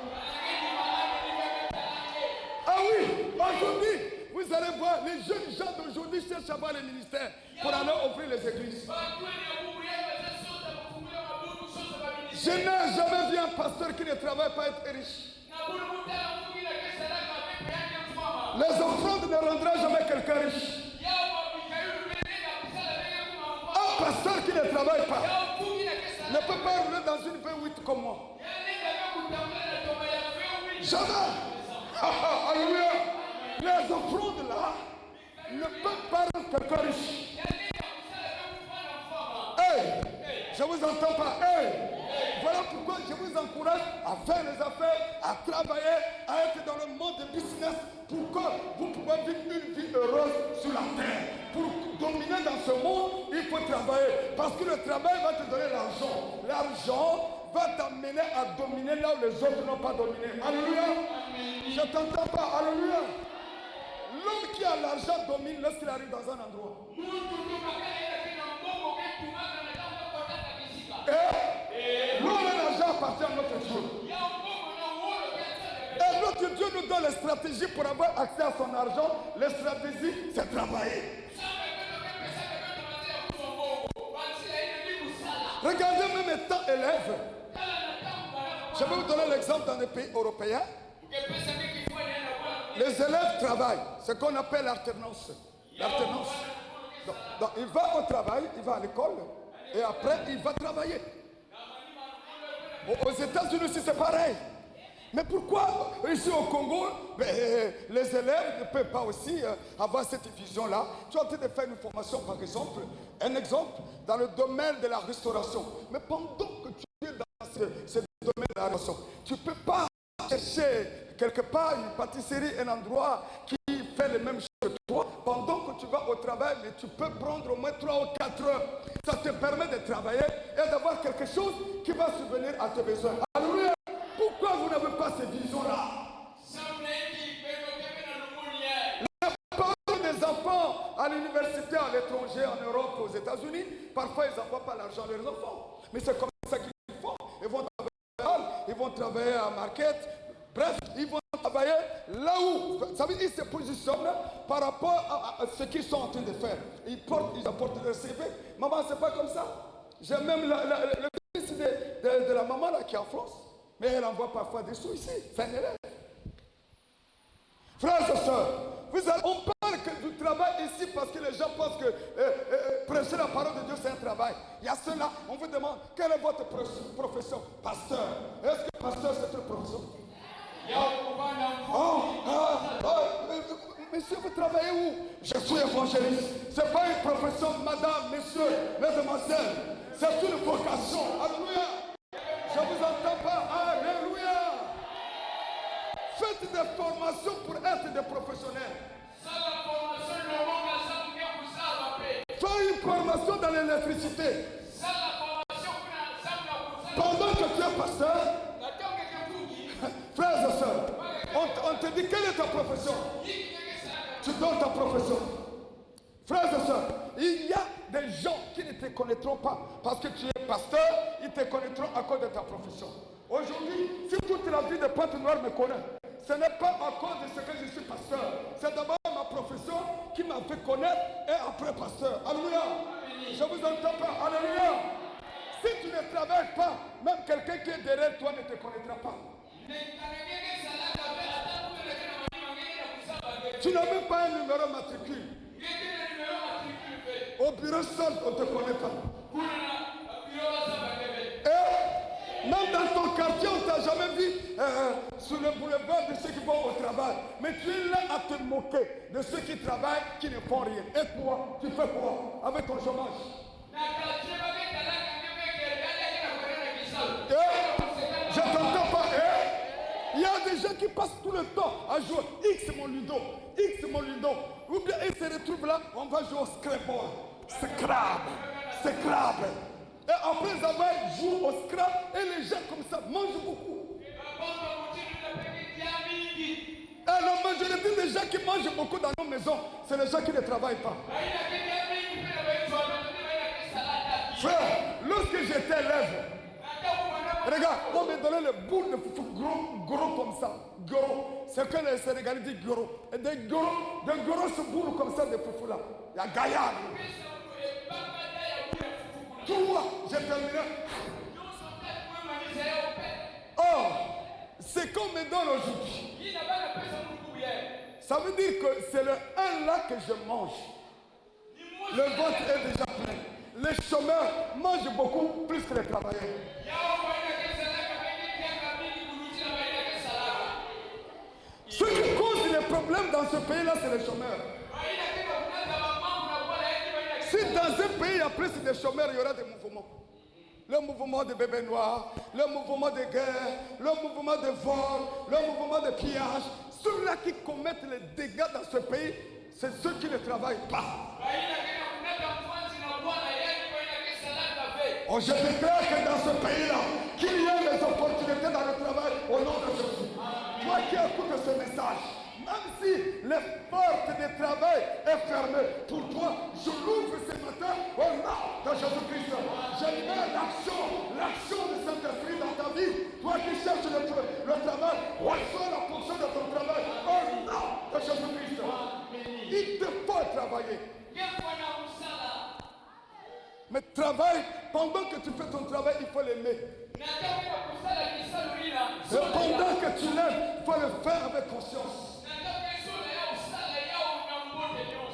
Ah oui, aujourd'hui, vous allez voir, les jeunes gens d'aujourd'hui cherchent à avoir les ministères pour aller ouvrir les églises. Je n'ai jamais vu un pasteur qui ne travaille pas être riche. Les offrandes ne rendront jamais quelqu'un riche. Un pasteur qui ne travaille pas ne peut pas rouler dans une V8 comme moi. Jamais. Alléluia. Les offrandes là ne peuvent pas rendre quelqu'un riche. Hey, je vous entends pas. Hey. Voilà pourquoi je vous encourage à faire les affaires, à travailler, à être dans le monde de business pour que vous puissiez vivre une vie heureuse sur la terre. Pour dominer dans ce monde, il faut travailler. Parce que le travail va te donner l'argent. L'argent va t'amener à dominer là où les autres n'ont pas dominé. Alléluia. Je ne t'entends pas. Alléluia. L'homme qui a l'argent domine lorsqu'il arrive dans un endroit. Et l'argent appartient à notre Dieu. Et notre Dieu nous donne les stratégies pour avoir accès à son argent. Les stratégies, c'est travailler. Regardez même étant élève. Je vais vous donner l'exemple dans les pays européens. Les élèves travaillent. Ce qu'on appelle l'alternance. L'alternance. Donc, il va au travail, il va à l'école. Et après, il va travailler. Aux États-Unis aussi, c'est pareil. Mais pourquoi ici au Congo, les élèves ne peuvent pas aussi avoir cette vision-là? Tu es en train de faire une formation, par exemple, un exemple, dans le domaine de la restauration. Mais pendant que tu es dans ce domaine de la restauration, tu ne peux pas chercher quelque part une pâtisserie, un endroit qui fait les mêmes choses que toi. Pendant que tu vas au travail, mais tu peux prendre au moins 3 ou 4 heures. Ça te permet de travailler et d'avoir quelque chose qui va subvenir à tes besoins. Alléluia. Pourquoi vous n'avez pas ces visions-là? La parole des enfants à l'université, à l'étranger, en Europe, aux États-Unis, parfois ils n'envoient pas l'argent à leurs enfants. Mais c'est comme ça qu'ils font. Ils vont travailler ils vont travailler à market. Bref, ils vont travailler là où, ça veut dire qu'ils se positionnent par rapport à ce qu'ils sont en train de faire. Ils apportent leur CV. Maman, c'est pas comme ça. J'ai même le fils de la maman là qui est en France. Mais elle envoie parfois des sous ici. C'est un élève. Frères et sœurs, on parle que du travail ici parce que les gens pensent que prêcher la parole de Dieu c'est un travail. Il y a cela, on vous demande, quelle est votre profession? Pasteur. Est-ce que pasteur c'est une profession? Monsieur, vous travaillez où? Je suis évangéliste. Ce n'est pas une profession, madame, monsieur, mesdemoiselles. C'est une vocation. Alléluia. Je ne vous entends pas. Alléluia. Faites des formations pour être des professionnels. Fais une formation dans l'électricité. Pendant que tu es pasteur, frères et sœurs, on te dit quelle est ta profession? Tu donnes ta profession. Frères et sœurs, il y a des gens qui ne te connaîtront pas parce que tu es pasteur, ils te connaîtront à cause de ta profession. Aujourd'hui, si toute la vie de Pointe Noire me connaît, ce n'est pas à cause de ce que je suis pasteur. C'est d'abord ma profession qui m'a fait connaître et après pasteur. Alléluia. Je vous entends pas. Alléluia. Si tu ne travailles pas, même quelqu'un qui est derrière toi ne te connaîtra pas. Tu n'as même pas un numéro matricule. Au bureau seul, on ne te connaît pas. Et même dans ton quartier, on ne t'a jamais vu sur le boulevard de ceux qui vont au travail. Mais tu es là à te moquer de ceux qui travaillent, qui ne font rien. Et toi, tu fais quoi avec ton chômage? Je t'entends pas. Il y a des gens qui passent tout le temps à jouer X mon ludo, X mon ludo. Ou bien ils se retrouvent là, on va jouer au scrabble. Scrabble. Et après avoir joué au scrabble, et les gens comme ça mangent beaucoup. Et la majorité des gens qui mangent beaucoup dans nos maisons, c'est les gens qui ne travaillent pas. Frère, lorsque j'étais élève, regarde, on me donnait le boule de foufou gros comme ça. Gros. C'est que les Sénégalais disent gros. Et des grosses boules comme ça de foufou là. Il y a gaillard. Toi, j'ai terminé. Oh, c'est qu'on me donne aujourd'hui. Ça veut dire que c'est le 1 là que je mange. Le ventre est déjà plein. Les chômeurs mangent beaucoup plus que les travailleurs. Ce qui cause les problèmes dans ce pays-là, c'est les chômeurs. Si dans un pays, il y a plus de chômeurs, il y aura des mouvements. Le mouvement des bébés noirs, le mouvement de guerre, le mouvement de vol, le mouvement de pillage. Ceux-là qui commettent les dégâts dans ce pays, c'est ceux qui ne travaillent pas. Oh, je déclare que dans ce pays-là, qu'il y ait des opportunités dans le travail au nom de Jésus. Toi qui écoutes ce message, même si les portes de travail est fermée, pour toi, je l'ouvre ce matin au nom de Jésus-Christ. Je mets l'action de Saint-Esprit dans ta vie. Toi qui cherches le travail, reçois la portion de ton travail au nom de Jésus-Christ. Il te faut travailler. Mais travaille, pendant que tu fais ton travail, il faut l'aimer. Et pendant que tu l'aimes, il faut le faire avec conscience.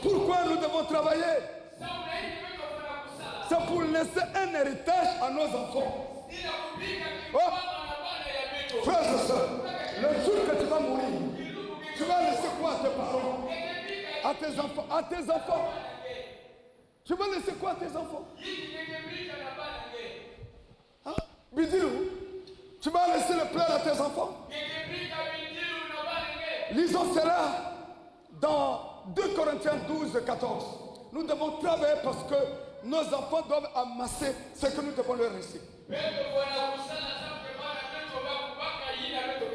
Pourquoi nous devons travailler? C'est pour laisser un héritage à nos enfants. Oh. Frères et sœurs, le jour que tu vas mourir, tu vas laisser quoi à tes parents? À tes enfants? À tes enfants? Tu vas laisser quoi à tes enfants? Hein? Bidilou, tu vas laisser le pleur à tes enfants? Lisons cela dans 2 Corinthiens 12, 14. Nous devons travailler parce que nos enfants doivent amasser ce que nous devons leur laisser.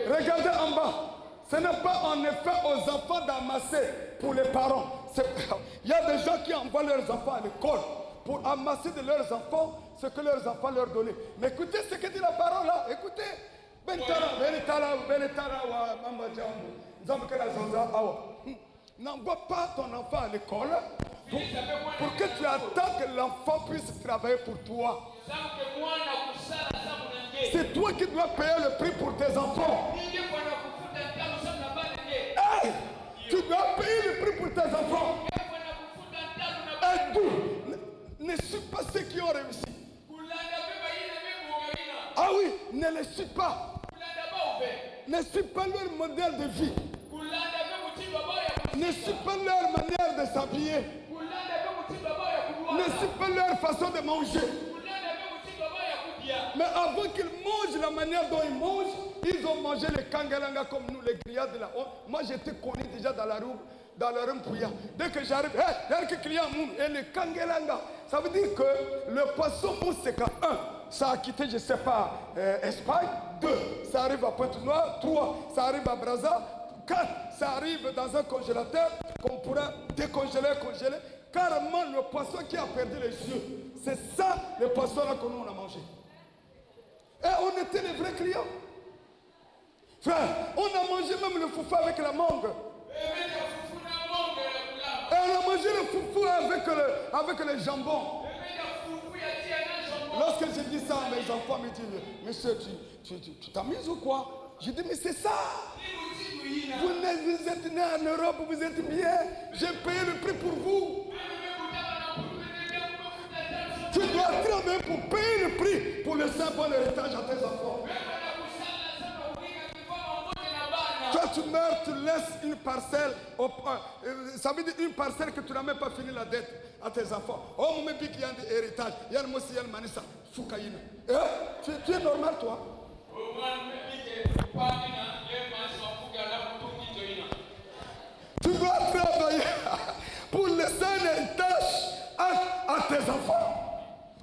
Regardez en bas. Ce n'est pas en effet aux enfants d'amasser pour les parents. Il y a des gens qui envoient leurs enfants à l'école pour amasser de leurs enfants ce que leurs enfants leur donnaient. Mais écoutez ce que dit la parole là. Écoutez. N'envoie pas ton enfant à l'école pour que tu attends que l'enfant puisse travailler pour toi. C'est toi qui dois payer le prix pour tes enfants. Hey, tu dois payer le prix pour tes enfants. Et d'où ne suis pas ceux qui ont réussi. Ah oui, ne les suis pas. Ne suis pas leur modèle de vie. Ne suis pas leur manière de s'habiller. Ne suis pas leur façon de manger. Mais avant qu'ils mangent la manière dont ils mangent, ils ont mangé les kangalanga comme nous, les grillades de la honte. Moi, j'étais connu déjà dans la rue, dans le Rumpouya. Dès que j'arrive, il y a quelques clients, et les kangalanga. Ça veut dire que le poisson mousse, c'est qu'à 1, ça a quitté, je ne sais pas, Espagne. 2, ça arrive à Pointe-Noire. 3, ça arrive à Brazza. quand ça arrive dans un congélateur, qu'on pourra décongeler, congeler, carrément le poisson qui a perdu les yeux. C'est ça, le poisson là que nous on a mangé. Et on était les vrais clients. Frère, on a mangé même le foufou avec la mangue. Et on a mangé le foufou avec le jambon. Lorsque je dis ça à mes enfants, ils me disent, monsieur, tu t'amuses ou quoi? Je dis, mais c'est ça. Vous êtes né en Europe, vous êtes bien. J'ai payé le prix pour vous. Tu dois travailler pour payer le prix pour laisser un bon héritage à tes enfants. Toi, tu meurs, tu laisses une parcelle. Ça veut dire une parcelle que tu n'as même pas fini la dette à tes enfants. Oh, mon mec, il y a un héritage. Il y a un mot, il y a un manissa. Foukaïna. Tu es normal, toi. Tu dois travailler pour laisser un héritage à tes enfants.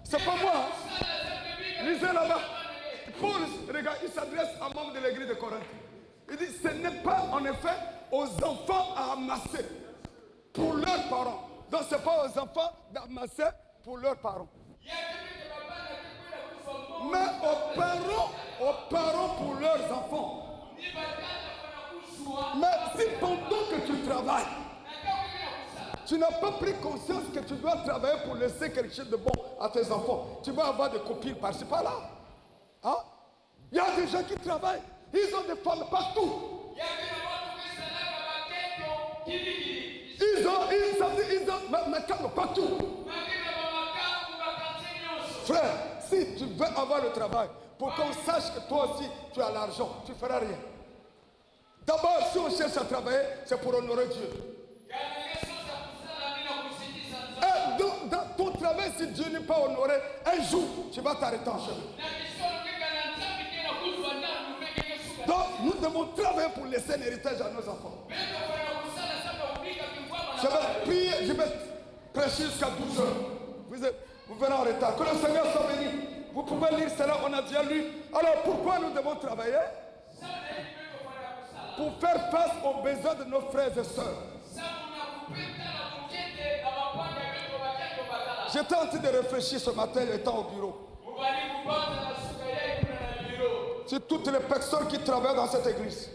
C'est pas moi. Hein. Lisez là-bas. Paul, regarde, il s'adresse à un membre de l'église de Corinthe. Il dit, ce n'est pas en effet aux enfants à amasser pour leurs parents. Donc ce n'est pas aux enfants d'amasser pour leurs parents. Mais aux parents pour leurs enfants. Mais si pendant que tu travailles, tu n'as pas pris conscience que tu dois travailler pour laisser quelque chose de bon à tes enfants, tu vas avoir des copines par-ci par-là. Hein? Il y a des gens qui travaillent. Ils ont des femmes partout. Ils ont macabres partout. Frère, si tu veux avoir le travail, pour qu'on sache que toi aussi tu as l'argent, tu ne feras rien. D'abord, si on cherche à travailler, c'est pour honorer Dieu. Et dans ton travail, si Dieu n'est pas honoré, un jour, tu vas t'arrêter en chemin. Donc, nous devons travailler pour laisser un héritage à nos enfants. Je vais prier, je vais prêcher jusqu'à 12 heures. Vous venez en retard. Que le Seigneur soit béni. Vous pouvez lire cela, on a déjà lu. Alors, pourquoi nous devons travailler? Pour faire face aux besoins de nos frères et sœurs. J'étais en train de réfléchir ce matin, étant au bureau. C'est toutes les personnes qui travaillent dans cette église.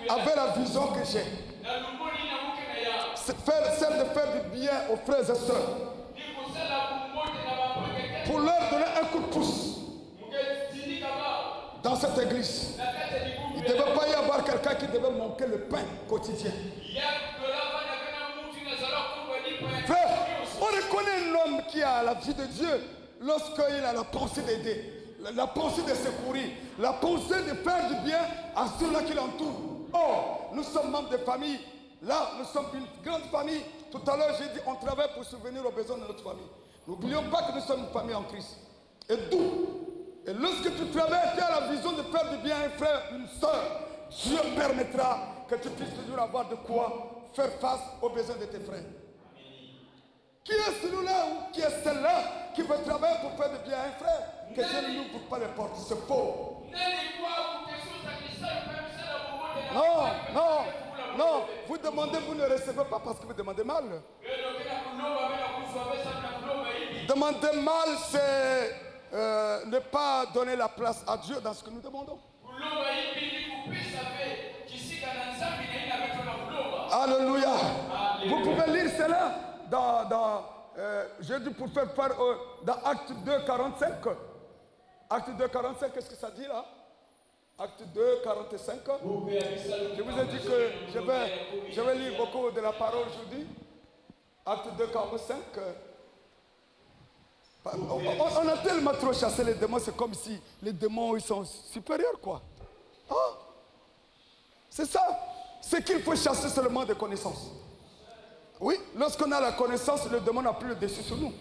Avec la vision que j'ai. C'est celle de faire du bien aux frères et sœurs. Pour leur donner un coup de pouce. Dans cette église. Il ne devait pas y avoir quelqu'un qui devait manquer le pain quotidien. Frère, on reconnaît un homme qui a la vie de Dieu lorsqu'il a la pensée d'aider. La pensée de secourir, la pensée de faire du bien à ceux-là qui l'entourent. Oh, nous sommes membres de famille. Là, nous sommes une grande famille. Tout à l'heure, j'ai dit, on travaille pour subvenir aux besoins de notre famille. N'oublions pas que nous sommes une famille en Christ. Et d'où? Et lorsque tu travailles, tu as la vision de faire du bien à un frère, une soeur, Dieu permettra que tu puisses toujours avoir de quoi faire face aux besoins de tes frères. Qui est celui-là ou qui est celle-là qui veut travailler pour faire du bien à un frère? Que Dieu ne nous ouvre pas les portes, c'est faux. Non, vous demandez, vous ne recevez pas parce que vous demandez mal. Demander mal, c'est ne pas donner la place à Dieu dans ce que nous demandons. Alléluia. Vous pouvez lire cela j'ai dit pour faire part dans Acte 2, 45. Acte 2, 45, qu'est-ce que ça dit là? Acte 2, 45. Je vous ai dit que je vais lire beaucoup de la parole aujourd'hui. Acte 2, 45. On a tellement trop chassé les démons, c'est comme si les démons ils sont supérieurs, quoi. Ah, c'est ça. Ce qu'il faut chasser seulement des connaissances. Oui, lorsqu'on a la connaissance, le démon n'a plus le dessus sur nous.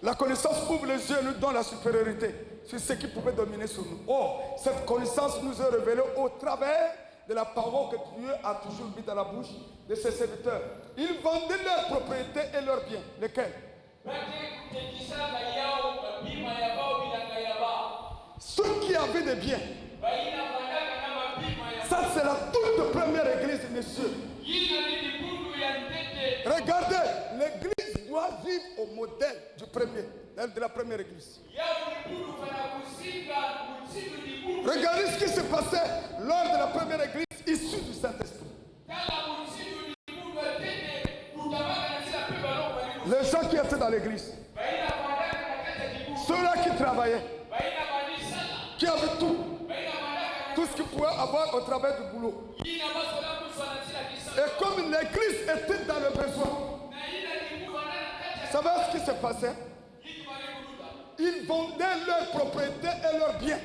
La connaissance ouvre les yeux et nous donne la supériorité sur ce qui pouvait dominer sur nous. Oh, cette connaissance nous est révélée au travers de la parole que Dieu a toujours mis dans la bouche de ses serviteurs. Ils vendaient leurs propriétés et leurs biens. Lesquels? Ceux qui avaient des biens. des cieux. Regardez, l'église doit vivre au modèle du premier, de la première église. Regardez ce qui se passait lors de la première église issue du Saint-Esprit. Les gens qui étaient dans l'église, ceux-là qui travaillaient, qui avaient tout ce qu'ils pouvaient avoir au travail du boulot. Et comme l'église était dans le besoin, vous savez ce qui se passait? Ils vendaient leurs propriétés et leurs biens.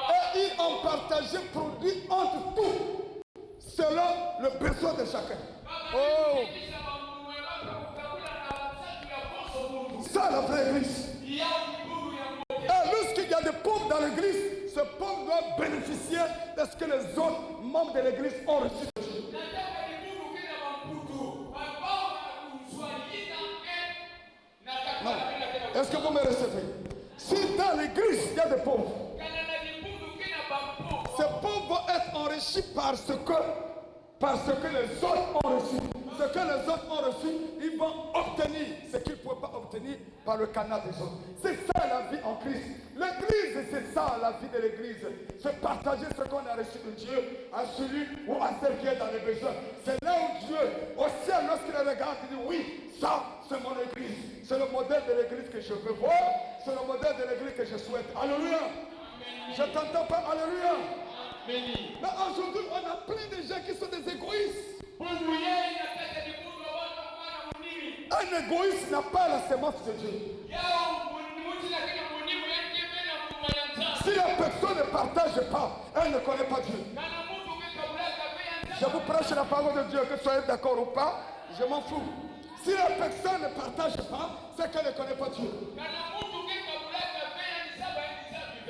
Et ils en partageaient produits entre tous, selon le besoin de chacun. Oh! Ça, la vraie église. Et lorsqu'il y a des pauvres dans l'église, ce pauvre doit bénéficier de ce que les autres membres de l'église ont reçu de Dieu. Non. Est-ce que vous me recevez? Si dans l'église il y a des pauvres, ces pauvres vont être enrichis parce que les autres ont reçu. Ce que les autres ont reçu, ils vont obtenir ce qu'ils ne pouvaient pas obtenir par le canal des autres. C'est ça la vie en Christ. L'église, c'est ça la vie de l'église. C'est partager ce qu'on a reçu de Dieu à celui ou à celle qui est dans les besoins. C'est là où Dieu, au ciel, lorsqu'il regarde, il dit oui, ça, c'est mon église. C'est le modèle de l'église que je veux voir. C'est le modèle de l'église que je souhaite. Alléluia. Je t'entends pas, alléluia. Mais aujourd'hui, on a plein de gens qui sont des égoïstes. Un égoïste n'a pas la sémence de Dieu. Si la personne ne partage pas, elle ne connaît pas Dieu. Je vous prêche la parole de Dieu, que vous soyez d'accord ou pas, je m'en fous. Si la personne ne partage pas, c'est qu'elle ne connaît pas Dieu.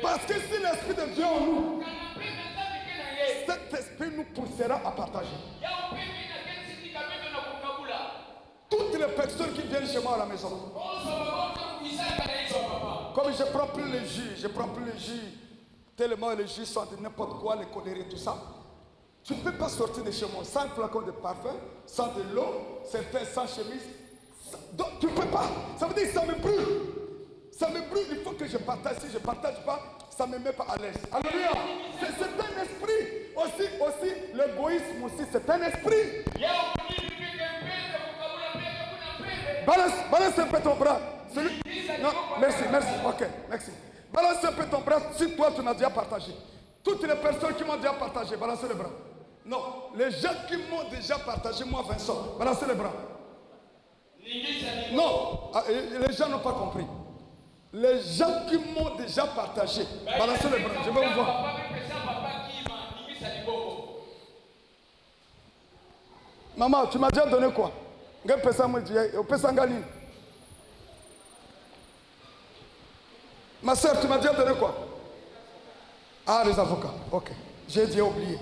Parce que si l'Esprit de Dieu en nous, cet esprit nous poussera à partager. Toutes les personnes qui viennent chez moi à la maison, comme je ne prends plus les jus, tellement les jus sont de n'importe quoi, les colérés, tout ça. Tu ne peux pas sortir de chez moi sans un flacon de parfum, sans de l'eau, certains sans chemise. Donc tu ne peux pas. Ça veut dire que ça me brûle. Ça me brûle, il faut que je partage. Si je ne partage pas, ça ne me met pas à l'aise. Alléluia. C'est un esprit. Aussi, l'égoïsme aussi, c'est un esprit. Balance un peu ton bras. Non, merci. Ok, merci. Balance un peu ton bras si toi tu m'as déjà partagé. Toutes les personnes qui m'ont déjà partagé, balancez les bras. Non, les gens qui m'ont déjà partagé, moi Vincent, balancez les bras. Non, les gens n'ont pas compris. Les gens qui m'ont déjà partagé, balancez les bras, je vais vous voir. Maman, tu m'as déjà donné quoi? Ma soeur, tu m'as déjà donné quoi? Ah, les avocats, ok. J'ai déjà oublié.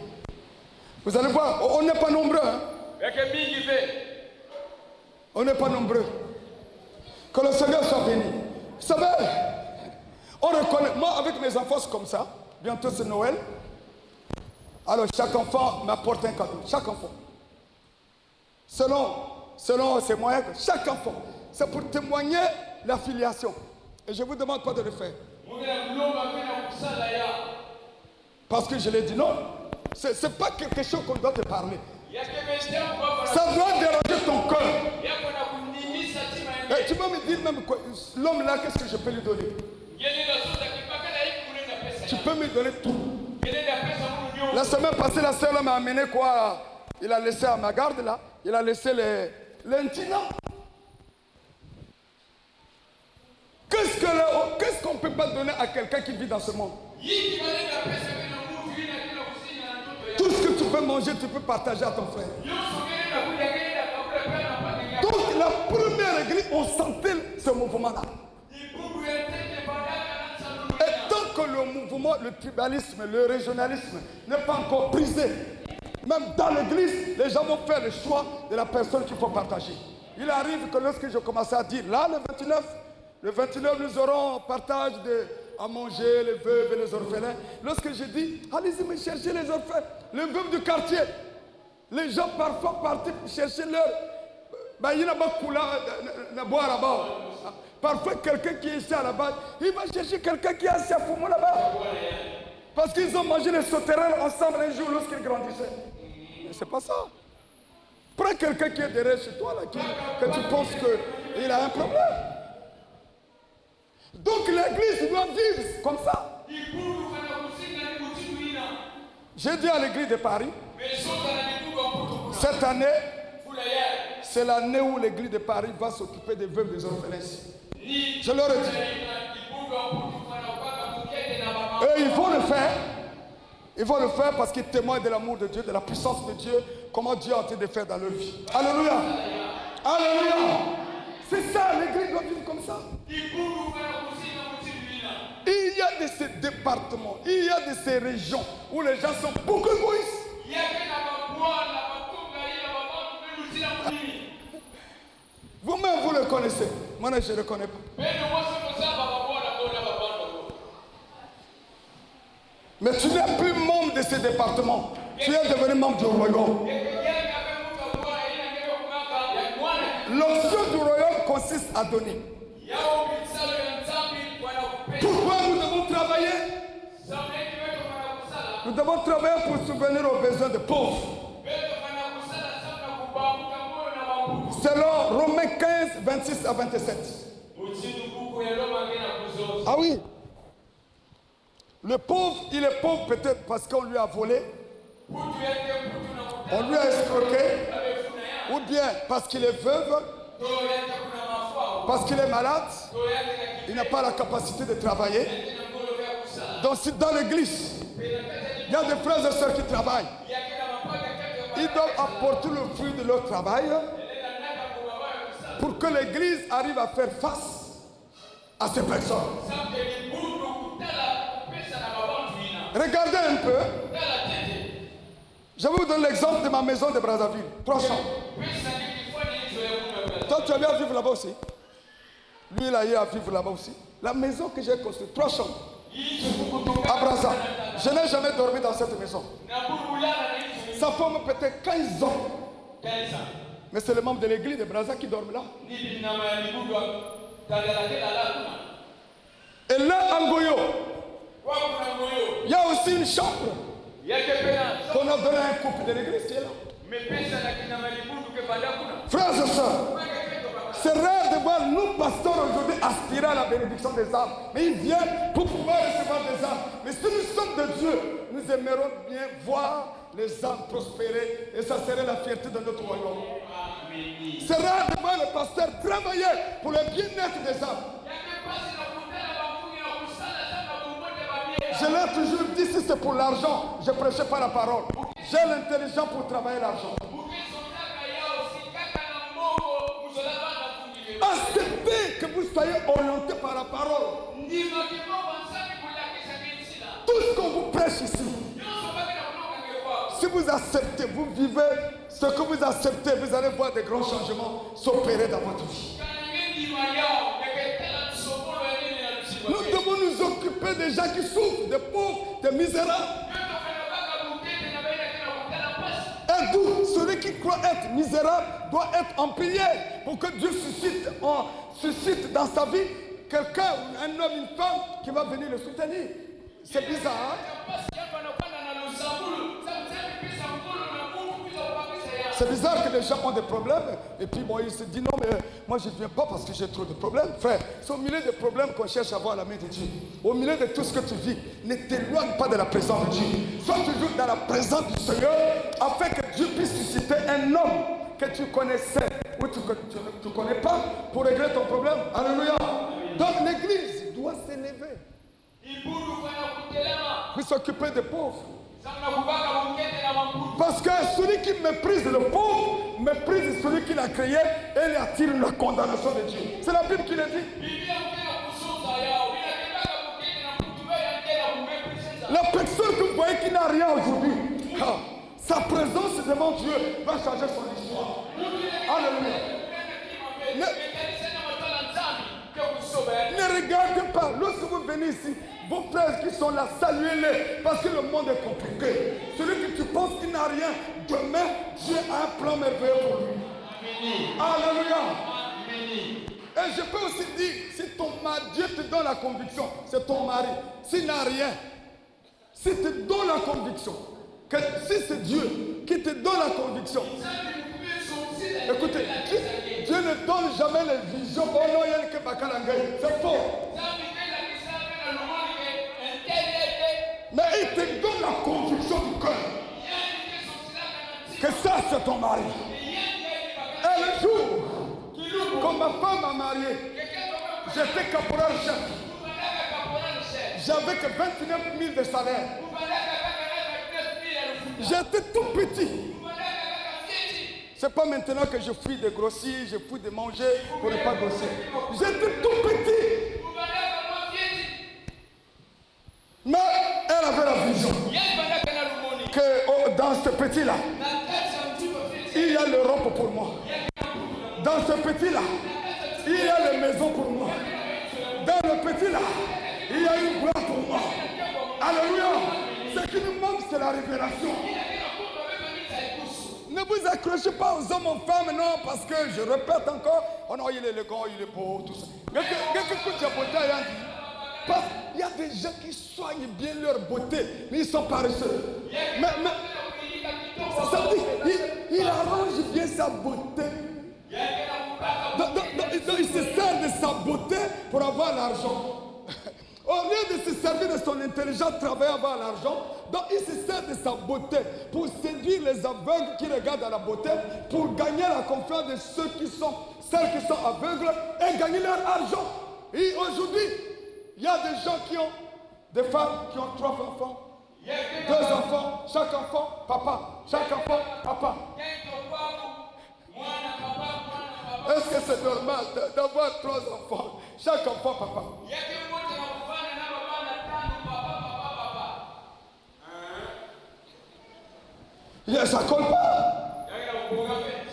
Vous allez voir, on n'est pas nombreux. Hein? On n'est pas nombreux. Que le Seigneur soit béni. Vous savez, on reconnaît. Moi, avec mes enfants, c'est comme ça. Bientôt, c'est Noël. Alors, chaque enfant m'apporte un cadeau. Chaque enfant. Selon ses moyens, chaque enfant. C'est pour témoigner la filiation. Et je ne vous demande pas de le faire. Parce que je l'ai dit non. Ce n'est pas quelque chose qu'on doit te parler. Ça doit déranger ton cœur. Et tu peux me dire même quoi, l'homme là, qu'est-ce que je peux lui donner? Tu peux me donner tout. La semaine passée, la sœur m'a amené quoi? Il a laissé à ma garde là. Il a laissé l'intinant. Qu'est-ce qu'on ne peut pas donner à quelqu'un qui vit dans ce monde? Tout ce que tu peux manger, tu peux partager à ton frère. Donc la première église, on sentait ce mouvement-là. Et tant que le mouvement, le tribalisme, le régionalisme n'est pas encore brisé, même dans l'église, les gens vont faire le choix de la personne qu'il faut partager. Il arrive que lorsque je commençais à dire, là, le 29, nous aurons partage à manger les veuves et les orphelins. Lorsque je dis, allez-y me chercher les orphelins, les veuves du quartier, les gens parfois partent chercher leur... Parfois quelqu'un qui est ici à la base, il va chercher quelqu'un qui est assis à Foumou là-bas. Parce qu'ils ont mangé les sauterelles ensemble un jour lorsqu'ils grandissaient. Mais c'est pas ça. Prends quelqu'un qui est derrière chez toi, là, que tu penses qu'il a un problème. Donc l'église doit vivre comme ça. J'ai dit à l'église de Paris, cette année, c'est l'année où l'église de Paris va s'occuper des veuves des orphelins. Je leur ai dit. Et ils vont le faire. Ils vont le faire parce qu'ils témoignent de l'amour de Dieu, de la puissance de Dieu, comment Dieu a en train de faire dans leur vie. Alléluia. Alléluia. C'est ça, l'église doit vivre comme ça. Il y a de ces départements, il y a de ces régions où les gens sont beaucoup égoïstes. Vous-même, vous le connaissez. Moi, je ne le connais pas. Mais tu n'es plus membre de ces départements. Tu es devenu membre du royaume. L'option du royaume consiste à donner. Pourquoi nous devons travailler? Nous devons travailler pour subvenir aux besoins des pauvres. Selon Romains 15, 26 à 27. Ah oui. Le pauvre, il est pauvre peut-être parce qu'on lui a volé, on lui a escroqué, ou bien parce qu'il est veuve, parce qu'il est malade, il n'a pas la capacité de travailler. Donc si dans l'église, il y a des frères et sœurs qui travaillent, ils doivent apporter le fruit de leur travail pour que l'église arrive à faire face à ces personnes. Regardez un peu. Je vais vous donner l'exemple de ma maison de Brazzaville. 3 chambres. Toi, tu as bien à vivre là-bas aussi. Lui, il a eu à vivre là-bas aussi. La maison que j'ai construite, 3 chambres. À Brazza. Je n'ai jamais dormi dans cette maison. Ça forme peut-être 15 ans. Mais c'est le membre de l'église de Brazza qui dorment là. Et là, en Goyo, il y a aussi une chambre qu'on a donnée à un couple de l'église qui est là. Frères et sœurs, c'est rare de voir nous, pasteurs, aujourd'hui aspirer à la bénédiction des âmes. Mais ils viennent pour pouvoir recevoir des âmes. Mais si nous sommes de Dieu, nous aimerions bien voir les âmes prospérer. Et ça serait la fierté de notre royaume. C'est rare de voir le pasteur travailler pour le bien-être des âmes. Je l'ai toujours dit, si c'est pour l'argent, je ne prêchais pas la parole. J'ai l'intelligence pour travailler l'argent. Acceptez que vous soyez orienté par la parole. Tout ce qu'on vous prêche ici, si vous acceptez, vous vivez ce que vous acceptez, vous allez voir des grands changements s'opérer dans votre vie. Nous devons nous occuper des gens qui souffrent, des pauvres, des misérables. Et d'où celui qui croit être misérable doit être empilé pour que Dieu suscite dans sa vie quelqu'un, un homme, une femme qui va venir le soutenir. C'est bizarre. Hein? C'est bizarre que les gens ont des problèmes et puis bon, ils se disent non mais moi je ne viens pas parce que j'ai trop de problèmes. Frère, c'est au milieu des problèmes qu'on cherche à voir la main de Dieu. Au milieu de tout ce que tu vis, ne t'éloigne pas de la présence de Dieu. Sois toujours dans la présence du Seigneur afin que Dieu puisse susciter un homme que tu connaissais ou tu ne connais pas pour régler ton problème. Alléluia. Donc l'église doit s'élever. Puis s'occuper des pauvres. Parce que celui qui méprise le pauvre méprise celui qui l'a créé et il attire la condamnation de Dieu. C'est la Bible qui le dit. La personne que vous voyez qui n'a rien aujourd'hui, sa présence devant Dieu va changer son histoire. Alléluia. Ne regardez pas. Lorsque vous venez ici, vos frères qui sont là, saluez-les. Parce que le monde est compliqué. Celui que tu penses qu'il n'a rien, demain, Dieu a un plan merveilleux pour lui. Alléluia. Et je peux aussi dire, si ton mari, Dieu te donne la conviction, c'est ton mari. S'il n'a rien, s'il te donne la conviction, que si c'est Dieu qui te donne la conviction, écoutez, Dieu ne donne jamais les visions. Oh non, il y a que Bakalangay. C'est faux. Mais il te donne la conviction du cœur que ça c'est ton mari. Et le jour, quand ma femme m'a marié, j'étais caporal chef. J'avais que 29 000 de salaire. J'étais tout petit. C'est pas maintenant que je fuis de grossir, je fuis de manger pour ne pas grossir. J'étais tout petit. Mais elle avait la vision que dans ce petit-là, il y a l'Europe pour moi. Dans ce petit-là, il y a les maisons pour moi. Dans le petit-là, il y a une gloire pour moi. Alléluia. Ce qui nous manque, c'est la révélation. Ne vous accrochez pas aux hommes, aux femmes, non, parce que je répète encore, oh non, il est élégant, il est beau, tout ça. Il y a des gens qui soignent bien leur beauté, mais ils sont paresseux. Mais ça veut dire, il arrange bien sa beauté. Donc, il se sert de sa beauté pour avoir l'argent. Au lieu de se servir de son intelligence, travailler avoir l'argent, donc il se sert de sa beauté pour séduire les aveugles qui regardent à la beauté, pour gagner la confiance de celles qui sont aveugles et gagner leur argent. Et aujourd'hui, il y a des gens qui ont, des femmes qui ont 3 enfants, 2 enfants, chaque enfant, papa, chaque enfant, papa. Est-ce que c'est normal d'avoir 3 enfants, chaque enfant, papa? Ça ne colle pas.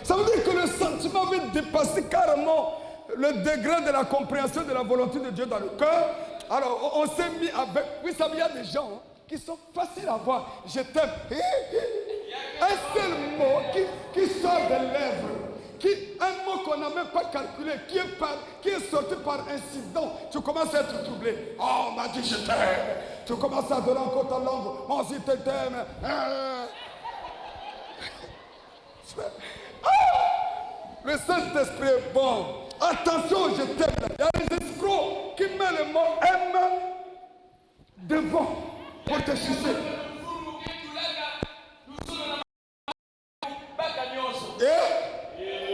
Ça veut dire que le sentiment veut dépasser carrément le degré de la compréhension de la volonté de Dieu dans le cœur. Alors, on s'est mis avec... Oui, ça il y a des gens qui sont faciles à voir. Je t'aime. Un seul mot qui sort des lèvres. Un mot qu'on n'a même pas calculé, qui est sorti par incident. Tu commences à être troublé. Oh, on m'a dit je t'aime. Tu commences à donner encore ta langue. Moi aussi, je t'aime. Le Saint-Esprit est bon. Attention, je t'aime. Il y a des escrocs qui mettent le mot aime devant pour te sucer.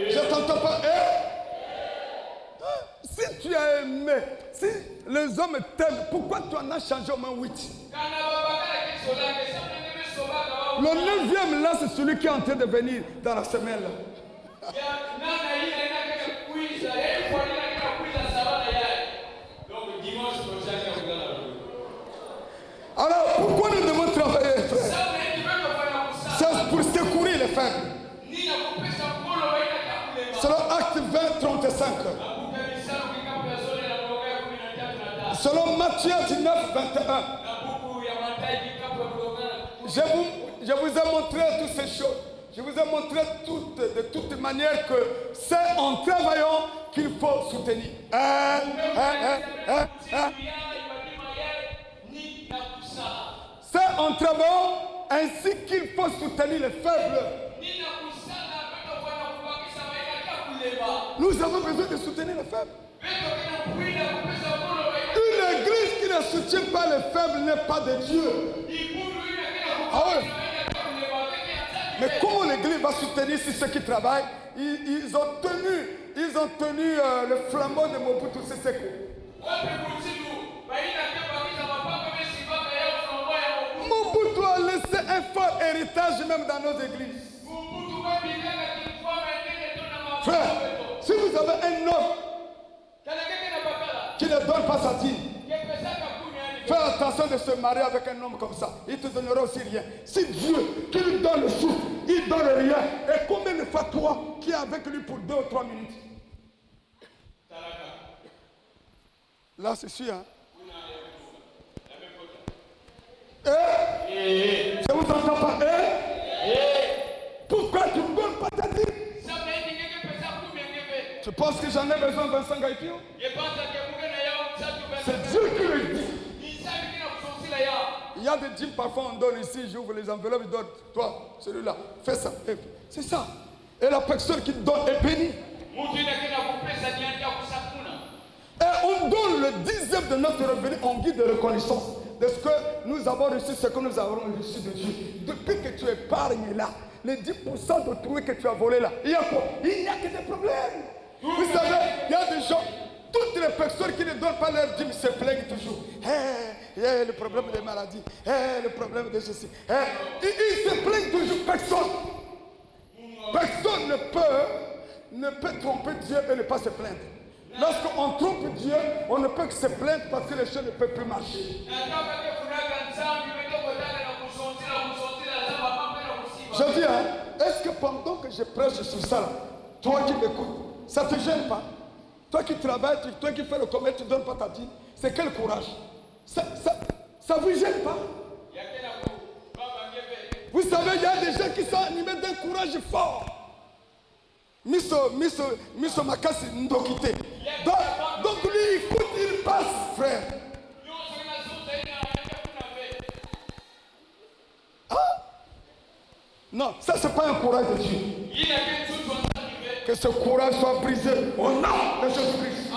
Je t'entends pas. Si tu as aimé, si les hommes t'aiment, pourquoi tu en as changé au moins 8? Le 9e là, c'est celui qui est en train de venir dans la semaine là. Alors, pourquoi nous devons travailler, frère? C'est pour secourir les faibles. Selon Acte 20, 35. Selon Matthieu 19, 21. Je vous ai montré toutes ces choses. Je vous ai montré de toute manière que c'est en travaillant qu'il faut soutenir. C'est en travaillant ainsi qu'il faut soutenir les faibles. Nous avons besoin de soutenir les faibles. Une église qui ne soutient pas les faibles n'est pas de Dieu. Ah ouais. Mais comment l'église va soutenir si ceux qui travaillent, ils ont tenu le flambeau de Mobutu Sese Seko. Mobutu a laissé un fort héritage même dans nos églises. Frère, si vous avez un homme qui ne donne pas sa dîme, fais attention de se marier avec un homme comme ça. Il te donnera aussi rien. Si Dieu qui lui donne le souffle, il donne rien. Et combien de fois toi qui es avec lui pour 2 ou 3 minutes? Là, c'est sûr. Hein? Je vous entends pas. Pourquoi tu ne donnes pas ta dîme? Tu penses que j'en ai besoin de 25 Haïtiens? C'est Dieu qui le dit. Il y a des dîmes, parfois on donne ici, j'ouvre les enveloppes, il donne, toi, celui-là, fais ça. C'est ça. Et la personne qui donne est bénie. Et on donne le 10e de notre revenu en guide de reconnaissance de ce que nous avons reçu, ce que nous avons reçu de Dieu. Depuis que tu épargnes là, les 10% de trouver que tu as volé là, il y a quoi? Il n'y a que des problèmes. Vous savez, il y a des gens, toutes les personnes qui ne donnent pas leur dîme se plaignent toujours. Le problème des maladies, le problème de ceci. Ils se plaignent toujours. Personne ne peut tromper Dieu et ne pas se plaindre. Lorsqu'on trompe Dieu, on ne peut que se plaindre parce que les choses ne peuvent plus marcher. Je dis, est-ce que pendant que je prêche sur ça, toi qui m'écoutes, ça ne te gêne pas? Toi qui travailles, toi qui fais le commerce, tu ne donnes pas ta dîme. C'est quel courage? Ça ne vous gêne pas? Vous savez, il y a des gens qui sont animés d'un courage fort. Miso Makasi Ndokite. Donc lui, écoute, il passe, frère. Non, ça c'est pas un courage de Dieu. Que ce courage soit brisé au nom de Jésus-Christ.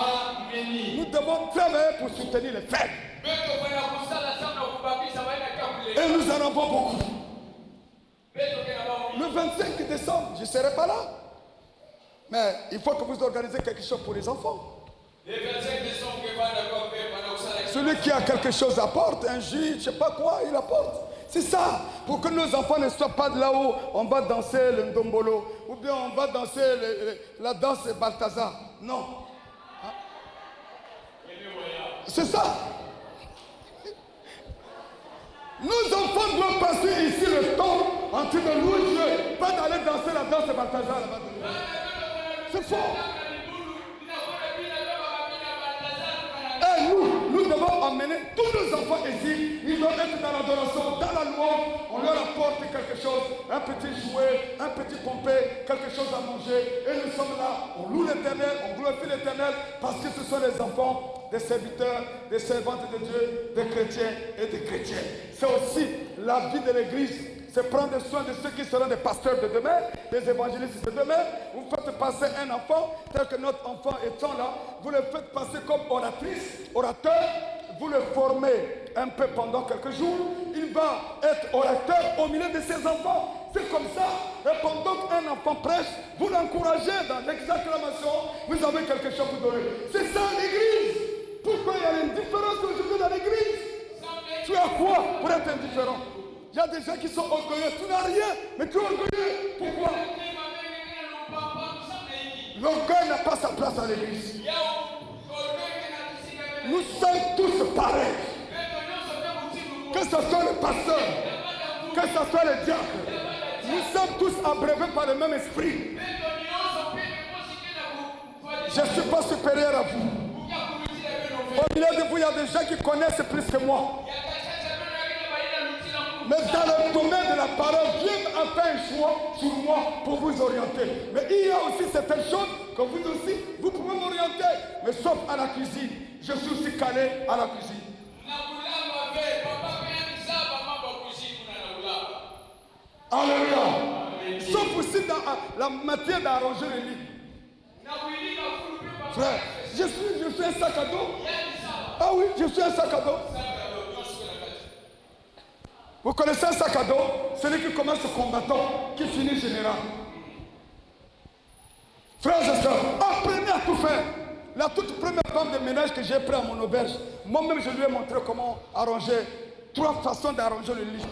Nous devons travailler pour soutenir les faibles. Et nous en avons beaucoup. Le 25 décembre, je ne serai pas là. Mais il faut que vous organisez quelque chose pour les enfants. Celui qui a quelque chose apporte, un jus, je ne sais pas quoi, il apporte. C'est ça, pour que nos enfants ne soient pas de là-haut, on va danser le ndombolo, ou bien on va danser la danse Balthazar. Non. C'est ça. Nos enfants doivent passer ici le temps en train de louer Dieu, pas d'aller danser la danse Balthazar là-bas. C'est fort. Et nous devons emmener tous nos enfants ici. Ils doivent être dans l'adoration, dans la louange. On leur apporte quelque chose, un petit jouet, un petit pompé, quelque chose à manger. Et nous sommes là, on loue l'Éternel, on glorifie l'Éternel, parce que ce sont les enfants des serviteurs, des servantes de Dieu, des chrétiens et des chrétiens. C'est aussi la vie de l'Église. C'est prendre soin de ceux qui seront des pasteurs de demain, des évangélistes de demain. Vous faites passer un enfant, tel que notre enfant étant là, vous le faites passer comme oratrice, orateur, vous le formez un peu pendant quelques jours, il va être orateur au milieu de ses enfants. C'est comme ça. Et pendant qu'un enfant prêche, vous l'encouragez dans l'exclamation, vous avez quelque chose à vous donner. C'est ça l'Église. Pourquoi il y a une différence aujourd'hui dans l'Église? Tu as quoi pour être indifférent? Il y a des gens qui sont orgueilleux. Tu n'as rien, mais tu es orgueilleux. Pourquoi? L'orgueil n'a pas sa place à l'église. Nous sommes tous pareils. Que ce soit le pasteur, que ce soit le diable, nous sommes tous abreuvés par le même esprit. Je ne suis pas supérieur à vous. Au milieu de vous, il y a des gens qui connaissent plus que moi. Mais dans le domaine de la parole, Dieu a fait un choix sur moi pour vous orienter. Mais il y a aussi certaines choses que vous aussi, vous pouvez m'orienter. Mais sauf à la cuisine. Je suis aussi calé à la cuisine. Alléluia. Sauf aussi dans la matière d'arranger le lit. Frère, je suis un sac à dos. Ah oui, je suis un sac à dos. Vous connaissez un sac à dos? Celui qui commence combattant, qui finit général. Frères et sœurs, apprenez à tout faire. La toute première femme de ménage que j'ai pris à mon auberge, moi-même je lui ai montré comment arranger, 3 façons d'arranger le lit.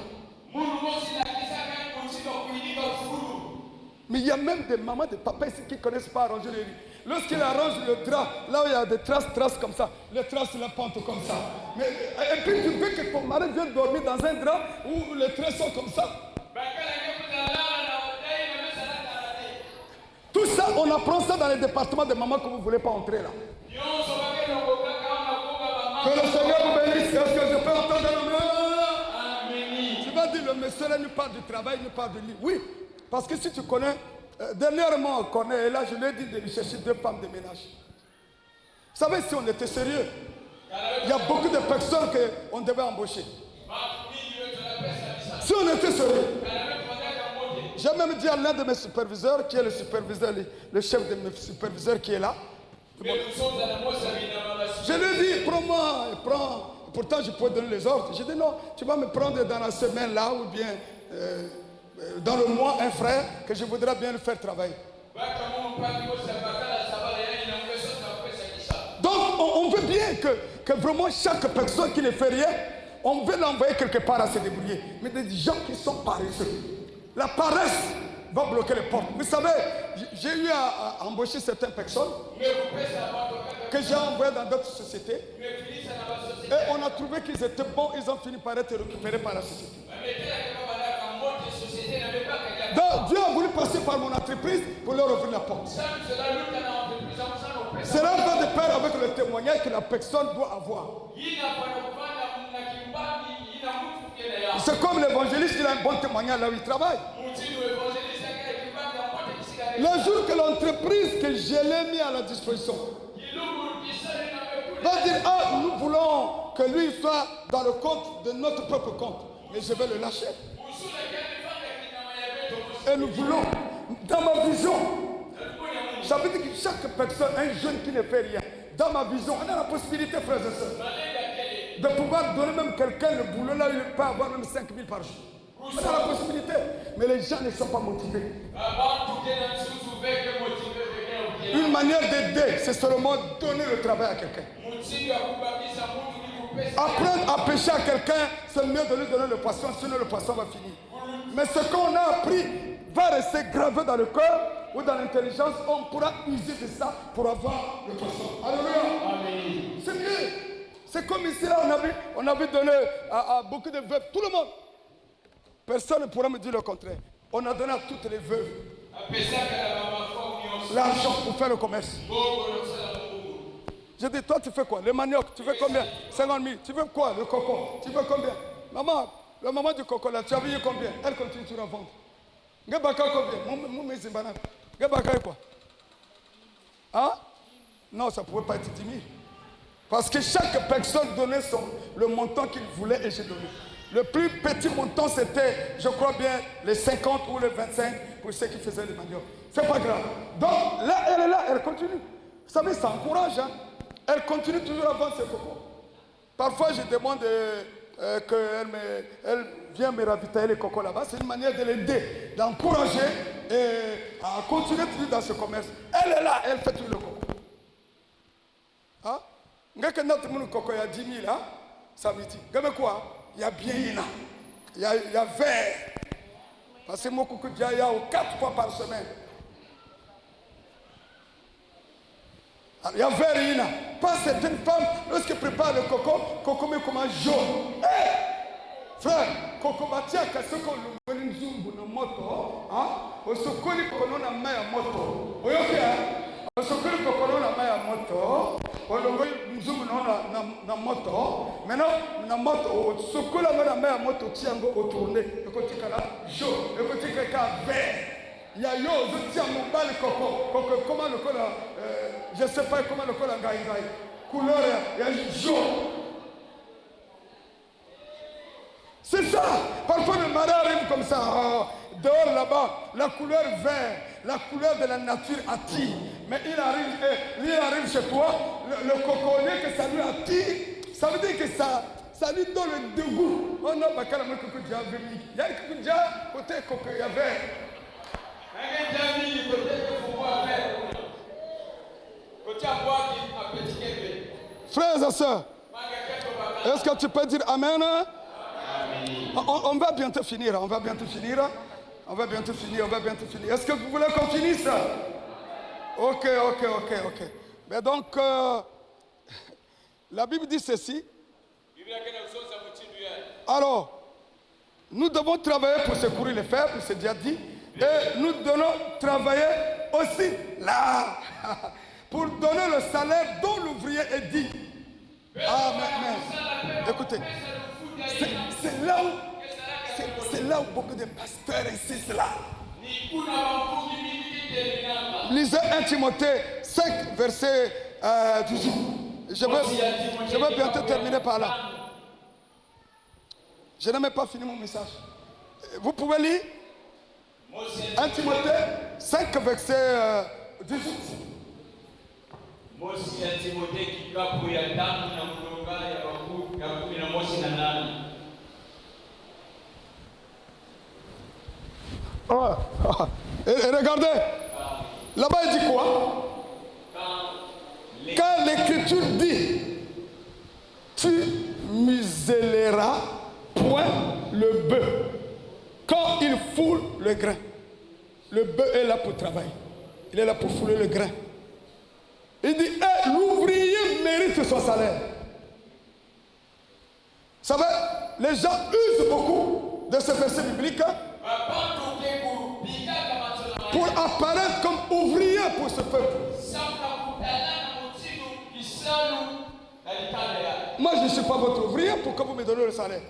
Mais il y a même des mamans, des papas ici qui ne connaissent pas arranger le lit. Lorsqu'il arrange le drap, là où il y a des traces comme ça, les traces la pente comme ça. Mais, et puis tu veux que ton mari vienne dormir dans un drap où les traces sont comme ça. Tout ça, on apprend ça dans les départements de mamans que vous ne voulez pas entrer là. Que le Seigneur vous bénisse. Est-ce que je peux entendre le mot? Tu vas dire, le monsieur là nous parle du travail, nous parle de lui. Oui, parce que si tu connais, dernièrement on connaît, et là je lui ai dit de lui chercher 2 femmes de ménage. Vous savez, si on était sérieux, il y a beaucoup de personnes qu'on devait embaucher. Si on était sérieux, j'ai même dit à l'un de mes superviseurs, qui est le superviseur, le chef de mes superviseurs qui est là, je lui ai dit, prends-moi, prends. Pourtant, je peux donner les ordres. J'ai dit non, tu vas me prendre dans la semaine là, ou bien dans le mois, un frère que je voudrais bien le faire travailler. Donc, on veut bien que vraiment chaque personne qui ne fait rien, on veut l'envoyer quelque part à se débrouiller. Mais des gens qui sont paresseux. La paresse va bloquer les portes. Vous savez, j'ai eu à embaucher certaines personnes que j'ai envoyées dans d'autres sociétés. Et on a trouvé qu'ils étaient bons, ils ont fini par être récupérés par la société. Donc Dieu a voulu passer par mon entreprise pour leur ouvrir la porte. Cela va de pair avec le témoignage que la personne doit avoir. C'est comme l'évangéliste, il a un bon témoignage là où il travaille. Le jour que l'entreprise que je l'ai mis à la disposition va dire, ah, nous voulons que lui soit dans le compte de notre propre compte, mais je vais le lâcher. Et nous voulons, dans ma vision, ça veut dire que chaque personne, un jeune qui ne fait rien, dans ma vision, on a la possibilité, frères et sœurs, de pouvoir donner même quelqu'un le boulot là, il peut avoir même 5 000 par jour. On a la possibilité, mais les gens ne sont pas motivés. Une manière d'aider, c'est seulement donner le travail à quelqu'un. Apprendre à pêcher à quelqu'un, c'est mieux de lui donner le poisson, sinon le poisson va finir. Mais ce qu'on a appris va rester gravé dans le cœur ou dans l'intelligence, on pourra user de ça pour avoir le poisson. Alléluia. C'est mieux. C'est comme ici, là, on avait donné à beaucoup de veuves, tout le monde. Personne ne pourra me dire le contraire. On a donné à toutes les veuves l'argent pour faire le commerce. Je dis, toi, tu fais quoi? Le manioc, tu fais combien? 50 000. Tu veux quoi? Le coco, tu veux combien? Maman, la maman du coco, là, tu as vu combien? Elle continue toujours à vendre. Gabaka combien? Mon zimbana. Gabaka quoi? Hein? Non, ça ne pouvait pas être 10 000. Parce que chaque personne donnait le montant qu'il voulait et j'ai donné. Le plus petit montant, c'était, je crois bien, les 50 ou les 25 pour ceux qui faisaient le manioc. C'est pas grave. Donc là, elle est là, elle continue. Vous savez, ça encourage. Hein? Elle continue toujours à vendre ses cocos. Parfois, je demande qu'elle vienne me ravitailler les cocos là-bas. C'est une manière de l'aider, d'encourager et à continuer toujours dans ce commerce. Elle est là, elle fait tout le coco. Hein? Il y a 10 000, hein? Ça veut dire quoi? Il y a bien il y a vert. Parce que mon coucou il y a 4 fois par semaine. Il y a vert et il pas certaines femmes, lorsqu'elles préparent le coco met comme un jaune. Frère, coco batia kasse ko lungoli nzumbu na moto, hein? Osokoli kono na maya moto. Oyoke hein? Osokoli kono na maya moto. Olongoli nzumbu na moto. Maintenant na moto osokoli na maya moto tiango otourner. Ekotika la jaune, ekotika ka vert. Il y a yo je tiens mon bal coco comment le cola je sais pas comment le cola ngai couleur il y a jaune. C'est ça. Parfois le mari arrive comme ça, dehors là-bas, la couleur vert, la couleur de la nature attire. Mais il arrive chez toi, le coconnet que ça lui attire, ça veut dire que ça lui donne le dégoût. Oh non, bah quand même coco déjà venu. Il y a le coco déjà côté coco, il y a vert. Frères et sœurs, est-ce que tu peux dire Amen? On va bientôt finir. Est-ce que vous voulez qu'on finisse? Ok. Mais donc, la Bible dit ceci. Alors, nous devons travailler pour secourir les faibles, c'est déjà dit. Et nous devons travailler aussi là, pour donner le salaire dont l'ouvrier est dit. Ah, mais écoutez, c'est là où beaucoup de pasteurs insistent là. Lisez 1 Timothée 5, verset 18. Je vais bientôt terminer par là. Je n'ai même pas fini mon message. Vous pouvez lire 1 Timothée 5, verset 18. Et regardez, là-bas il dit quoi? Quand l'écriture dit tu muselleras point le bœuf quand il foule le grain. Le bœuf est là pour travailler. Il est là pour fouler le grain. Il dit, l'ouvrier mérite son salaire. Vous savez, les gens usent beaucoup de ce verset biblique pour apparaître comme ouvrier pour ce peuple. Moi, je ne suis pas votre ouvrier, pourquoi vous me donnez le salaire?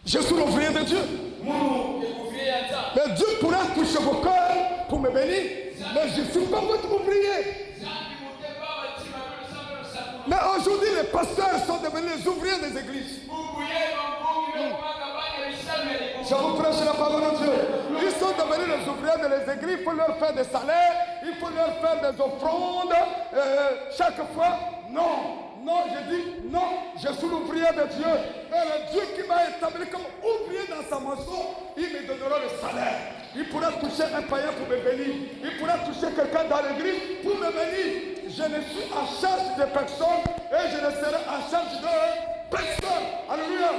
Je suis l'ouvrier de Dieu. Mais Dieu pourra toucher vos cœurs pour me bénir. Mais je ne suis pas votre ouvrier. Mais aujourd'hui, les pasteurs sont devenus les ouvriers des églises. Je vous prêche la parole de Dieu. Ils sont devenus les ouvriers des églises. Il faut leur faire des salaires. Il faut leur faire des offrandes. Chaque fois, non. Non, je dis non, je suis l'ouvrier de Dieu. Et le Dieu qui m'a établi comme ouvrier dans sa maison, il me donnera le salaire. Il pourra toucher un païen pour me bénir. Il pourra toucher quelqu'un dans l'église pour me bénir. Je ne suis en charge de personne et je ne serai en charge de personne. Alléluia.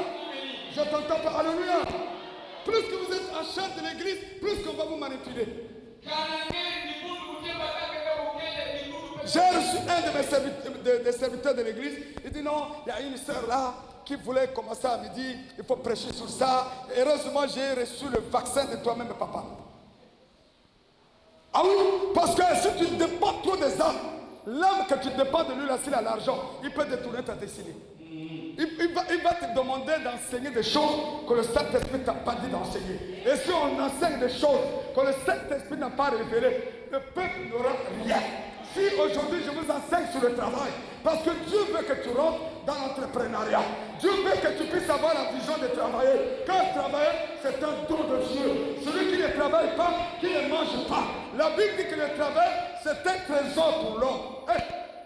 Je t'entends pas. Alléluia. Plus que vous êtes en charge de l'église, plus qu'on va vous manipuler. J'ai reçu un des serviteurs de l'église. Il dit non, il y a une sœur là qui voulait commencer à midi. Il faut prêcher sur ça. Et heureusement, j'ai reçu le vaccin de toi-même, papa. Ah oui, parce que si tu dépends trop des âmes, l'homme que tu dépends de lui, là, s'il a l'argent, il peut détourner ta destinée. Il va te demander d'enseigner des choses que le Saint-Esprit t'a pas dit d'enseigner. Et si on enseigne des choses que le Saint-Esprit n'a pas révélées, le peuple n'aura rien. Si aujourd'hui je vous enseigne sur le travail, parce que Dieu veut que tu rentres dans l'entrepreneuriat. Dieu veut que tu puisses avoir la vision de travailler. Car travailler, c'est un don de Dieu. Celui qui ne travaille pas, qui ne mange pas. La Bible dit que le travail, c'est un trésor pour l'homme.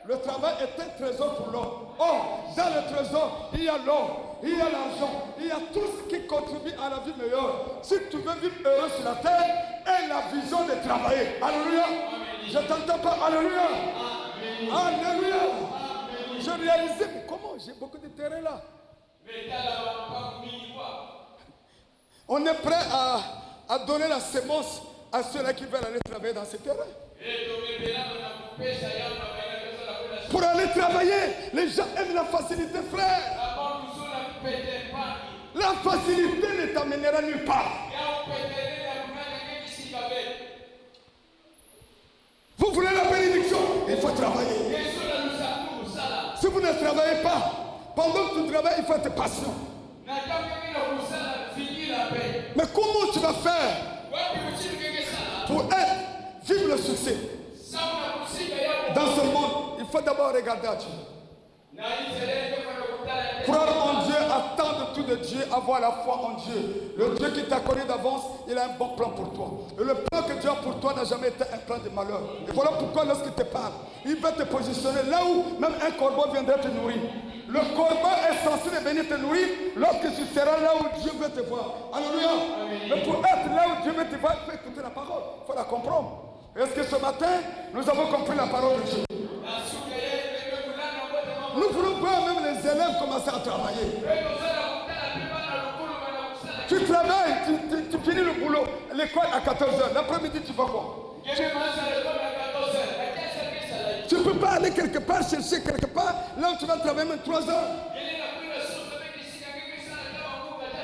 Le travail est un trésor pour l'homme. Or, dans le trésor, il y a l'or, il y a l'argent, il y a tout ce qui contribue à la vie meilleure. Si tu veux vivre heureux sur la terre, aie la vision de travailler. Alléluia. Je t'entends pas. Alléluia. Alléluia. Je réalisais, mais comment j'ai beaucoup de terrain là. On est prêt à donner la sémence à ceux-là qui veulent aller travailler dans ces terrains. Pour aller travailler, les gens aiment la facilité, frère. La facilité ne t'amènera nulle part. Vous voulez la bénédiction, il faut travailler. Si vous ne travaillez pas, pendant que tu travailles, il faut être patient. Mais comment tu vas faire pour vivre le succès dans ce monde? Il faut d'abord regarder à Dieu. Croire en Dieu, attendre tout de Dieu, avoir la foi en Dieu. Le Dieu qui t'a connu d'avance, il a un bon plan pour toi. Et le plan que Dieu a pour toi n'a jamais été un plan de malheur. Et voilà pourquoi lorsqu'il te parle, il va te positionner là où même un corbeau viendrait te nourrir. Le corbeau est censé venir te nourrir lorsque tu seras là où Dieu veut te voir. Alléluia. Mais pour être là où Dieu veut te voir, il faut écouter la parole. Il faut la comprendre. Est-ce que ce matin, nous avons compris la parole de Dieu? Nous voulons voir même les élèves commencer à travailler. Tu travailles, tu finis le boulot, l'école à 14h. L'après-midi, tu vas quoi? Tu ne peux pas aller quelque part, chercher quelque part, là où tu vas travailler même 3 heures.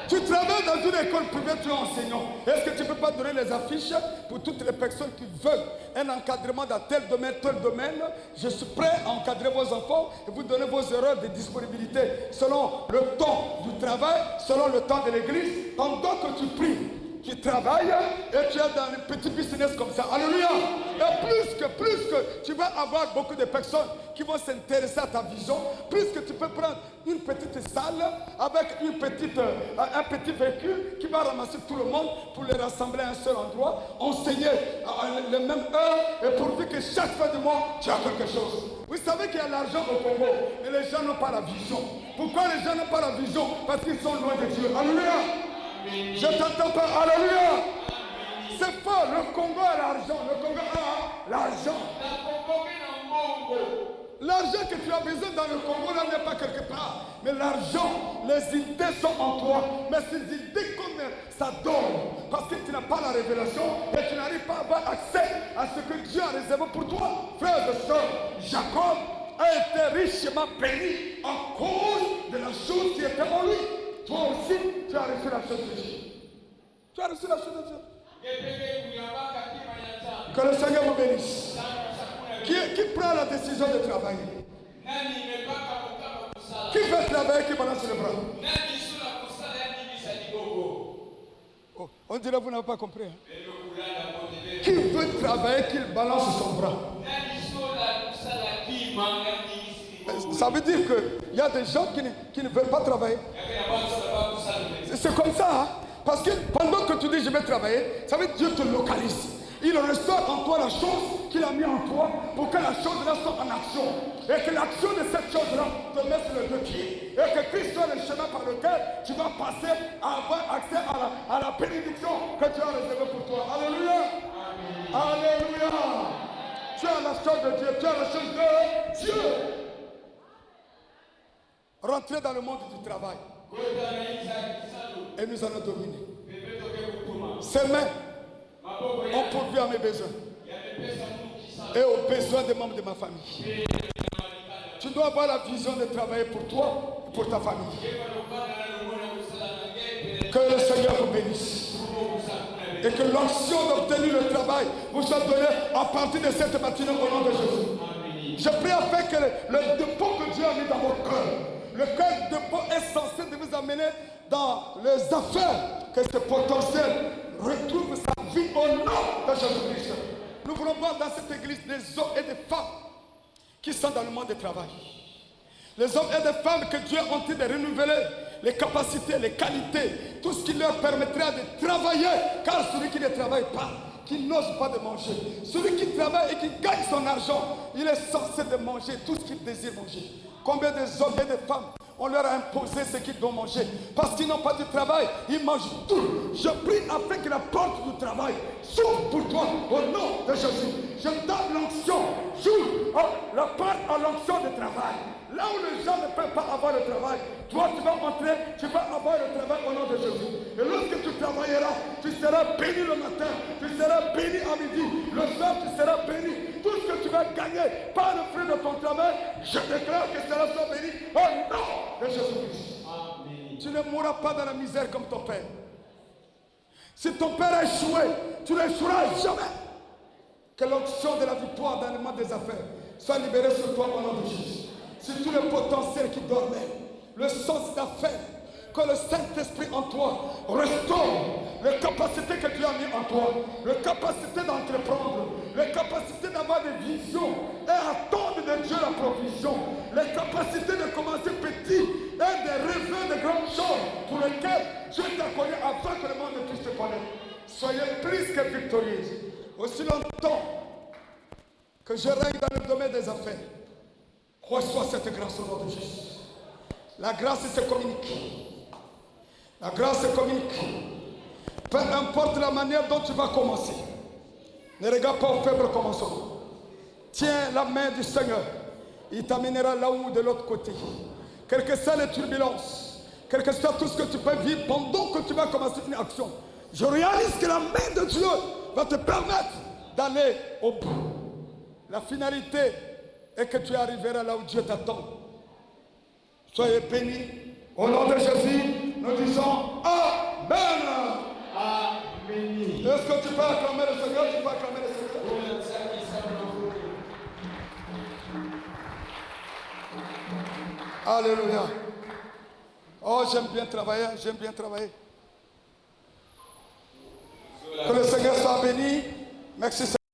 Tu travailles dans une école privée, tu es enseignant. Est-ce que tu ne peux pas donner les affiches pour toutes les personnes qui veulent un encadrement dans tel domaine? Je suis prêt à encadrer vos enfants et vous donner vos erreurs de disponibilité selon le temps du travail, selon le temps de l'église, pendant que tu pries. Tu travailles et tu es dans un petit business comme ça. Alléluia. Et plus que tu vas avoir beaucoup de personnes qui vont s'intéresser à ta vision, plus que tu peux prendre une petite salle avec un petit véhicule qui va ramasser tout le monde pour les rassembler à un seul endroit, enseigner à les mêmes heures et pourvu que chaque fin du mois, tu as quelque chose. Vous savez qu'il y a l'argent au Congo, mais les gens n'ont pas la vision. Pourquoi les gens n'ont pas la vision? Parce qu'ils sont loin de Dieu. Alléluia. Je t'entends pas. Alléluia. C'est fort. Le Congo a l'argent. Le Congo a l'argent. L'argent que tu as besoin dans le Congo là n'est pas quelque part. Mais l'argent, les idées sont en toi. Mais ces idées comme ça dort. Parce que tu n'as pas la révélation et tu n'arrives pas à avoir accès à ce que Dieu a réservé pour toi. Frères et sœurs, Jacob a été richement béni en cause de la chose qui était en lui. Toi aussi, tu as reçu la chose de Dieu. Tu as reçu la chose de Dieu. Que le Seigneur vous bénisse. Qui prend la décision de travailler? Qui veut travailler, qui balance le bras? Oh, on dirait que vous n'avez pas compris. Hein? Qui veut travailler, qui balance son bras? Ça veut dire qu'il y a des gens qui ne veulent pas travailler. C'est comme ça, hein? Parce que pendant que tu dis je vais travailler, ça veut dire que Dieu te localise. Il restaure en toi la chose qu'il a mis en toi pour que la chose-là soit en action. Et que l'action de cette chose-là te mette sur les deux pieds. Et que Christ soit le chemin par lequel tu vas passer à avoir accès à la bénédiction que tu as réservée pour toi. Alléluia. Amen. Alléluia. Tu as la chose de Dieu. Tu as la chose de Dieu. Rentrez dans le monde du travail. Et nous allons dominer. Ces mains ont pourvu à mes besoins et aux besoins des membres de ma famille. Tu dois avoir la vision de travailler pour toi et pour ta famille. Que le Seigneur vous bénisse. Et que l'onction d'obtenir le travail vous soit donnée à partir de cette matinée au nom de Jésus. Je prie afin que le dépôt que Dieu a mis dans votre cœur, le cœur dépôt est censé de vous amener dans les affaires, que ce potentiel retrouve sa vie au nom de Jésus-Christ. Nous voulons voir dans cette église des hommes et des femmes qui sont dans le monde du travail. Les hommes et des femmes que Dieu a envie de renouveler les capacités, les qualités, tout ce qui leur permettra de travailler. Car celui qui ne travaille pas, qui n'ose pas de manger, celui qui travaille et qui gagne son argent, il est censé de manger tout ce qu'il désire manger. Combien des hommes et des femmes on leur a imposé ce qu'ils doivent manger. Parce qu'ils n'ont pas de travail, ils mangent tout. Je prie afin que la porte du travail s'ouvre pour toi au nom de Jésus. Je donne l'onction. J'ouvre la porte à l'onction de travail. Là où les gens ne peuvent pas avoir le travail, toi tu vas entrer, tu vas avoir le travail au nom de Jésus. Et lorsque tu travailleras, tu seras béni le matin, tu seras béni à midi, le soir tu seras béni. Tout ce que tu vas gagner par le fruit de ton travail, je déclare que cela soit béni au nom de Jésus-Christ. Tu ne mourras pas dans la misère comme ton père. Si ton père a échoué, tu n'échoueras jamais. Que l'onction de la victoire dans le monde des affaires soit libérée sur toi au nom de Jésus. C'est tout le potentiel qui dormait, le sens d'affaires, que le Saint-Esprit en toi restaure les capacités que Dieu a mis en toi, les capacités d'entreprendre, les capacités d'avoir des visions et attendre de Dieu la provision, les capacités de commencer petit et de rêver de grandes choses pour lesquelles Dieu t'a connu avant que le monde ne puisse te connaître. Soyez plus que victorieux. Aussi longtemps que je règne dans le domaine des affaires, reçois cette grâce au nom de Jésus. La grâce se communique. La grâce se communique. Peu importe la manière dont tu vas commencer. Ne regarde pas au faible commencement. Tiens la main du Seigneur. Il t'amènera là ou de l'autre côté. Quelles que soient les turbulences, quel que soit tout ce que tu peux vivre pendant que tu vas commencer une action, je réalise que la main de Dieu va te permettre d'aller au bout. La finalité est que tu arriveras là où Dieu t'attend. Soyez bénis. Au nom de Jésus, nous disons Amen. Est-ce que tu peux acclamer le Seigneur? Tu peux acclamer le Seigneur. Alléluia. Oh, j'aime bien travailler, j'aime bien travailler. Que le Seigneur soit béni. Merci.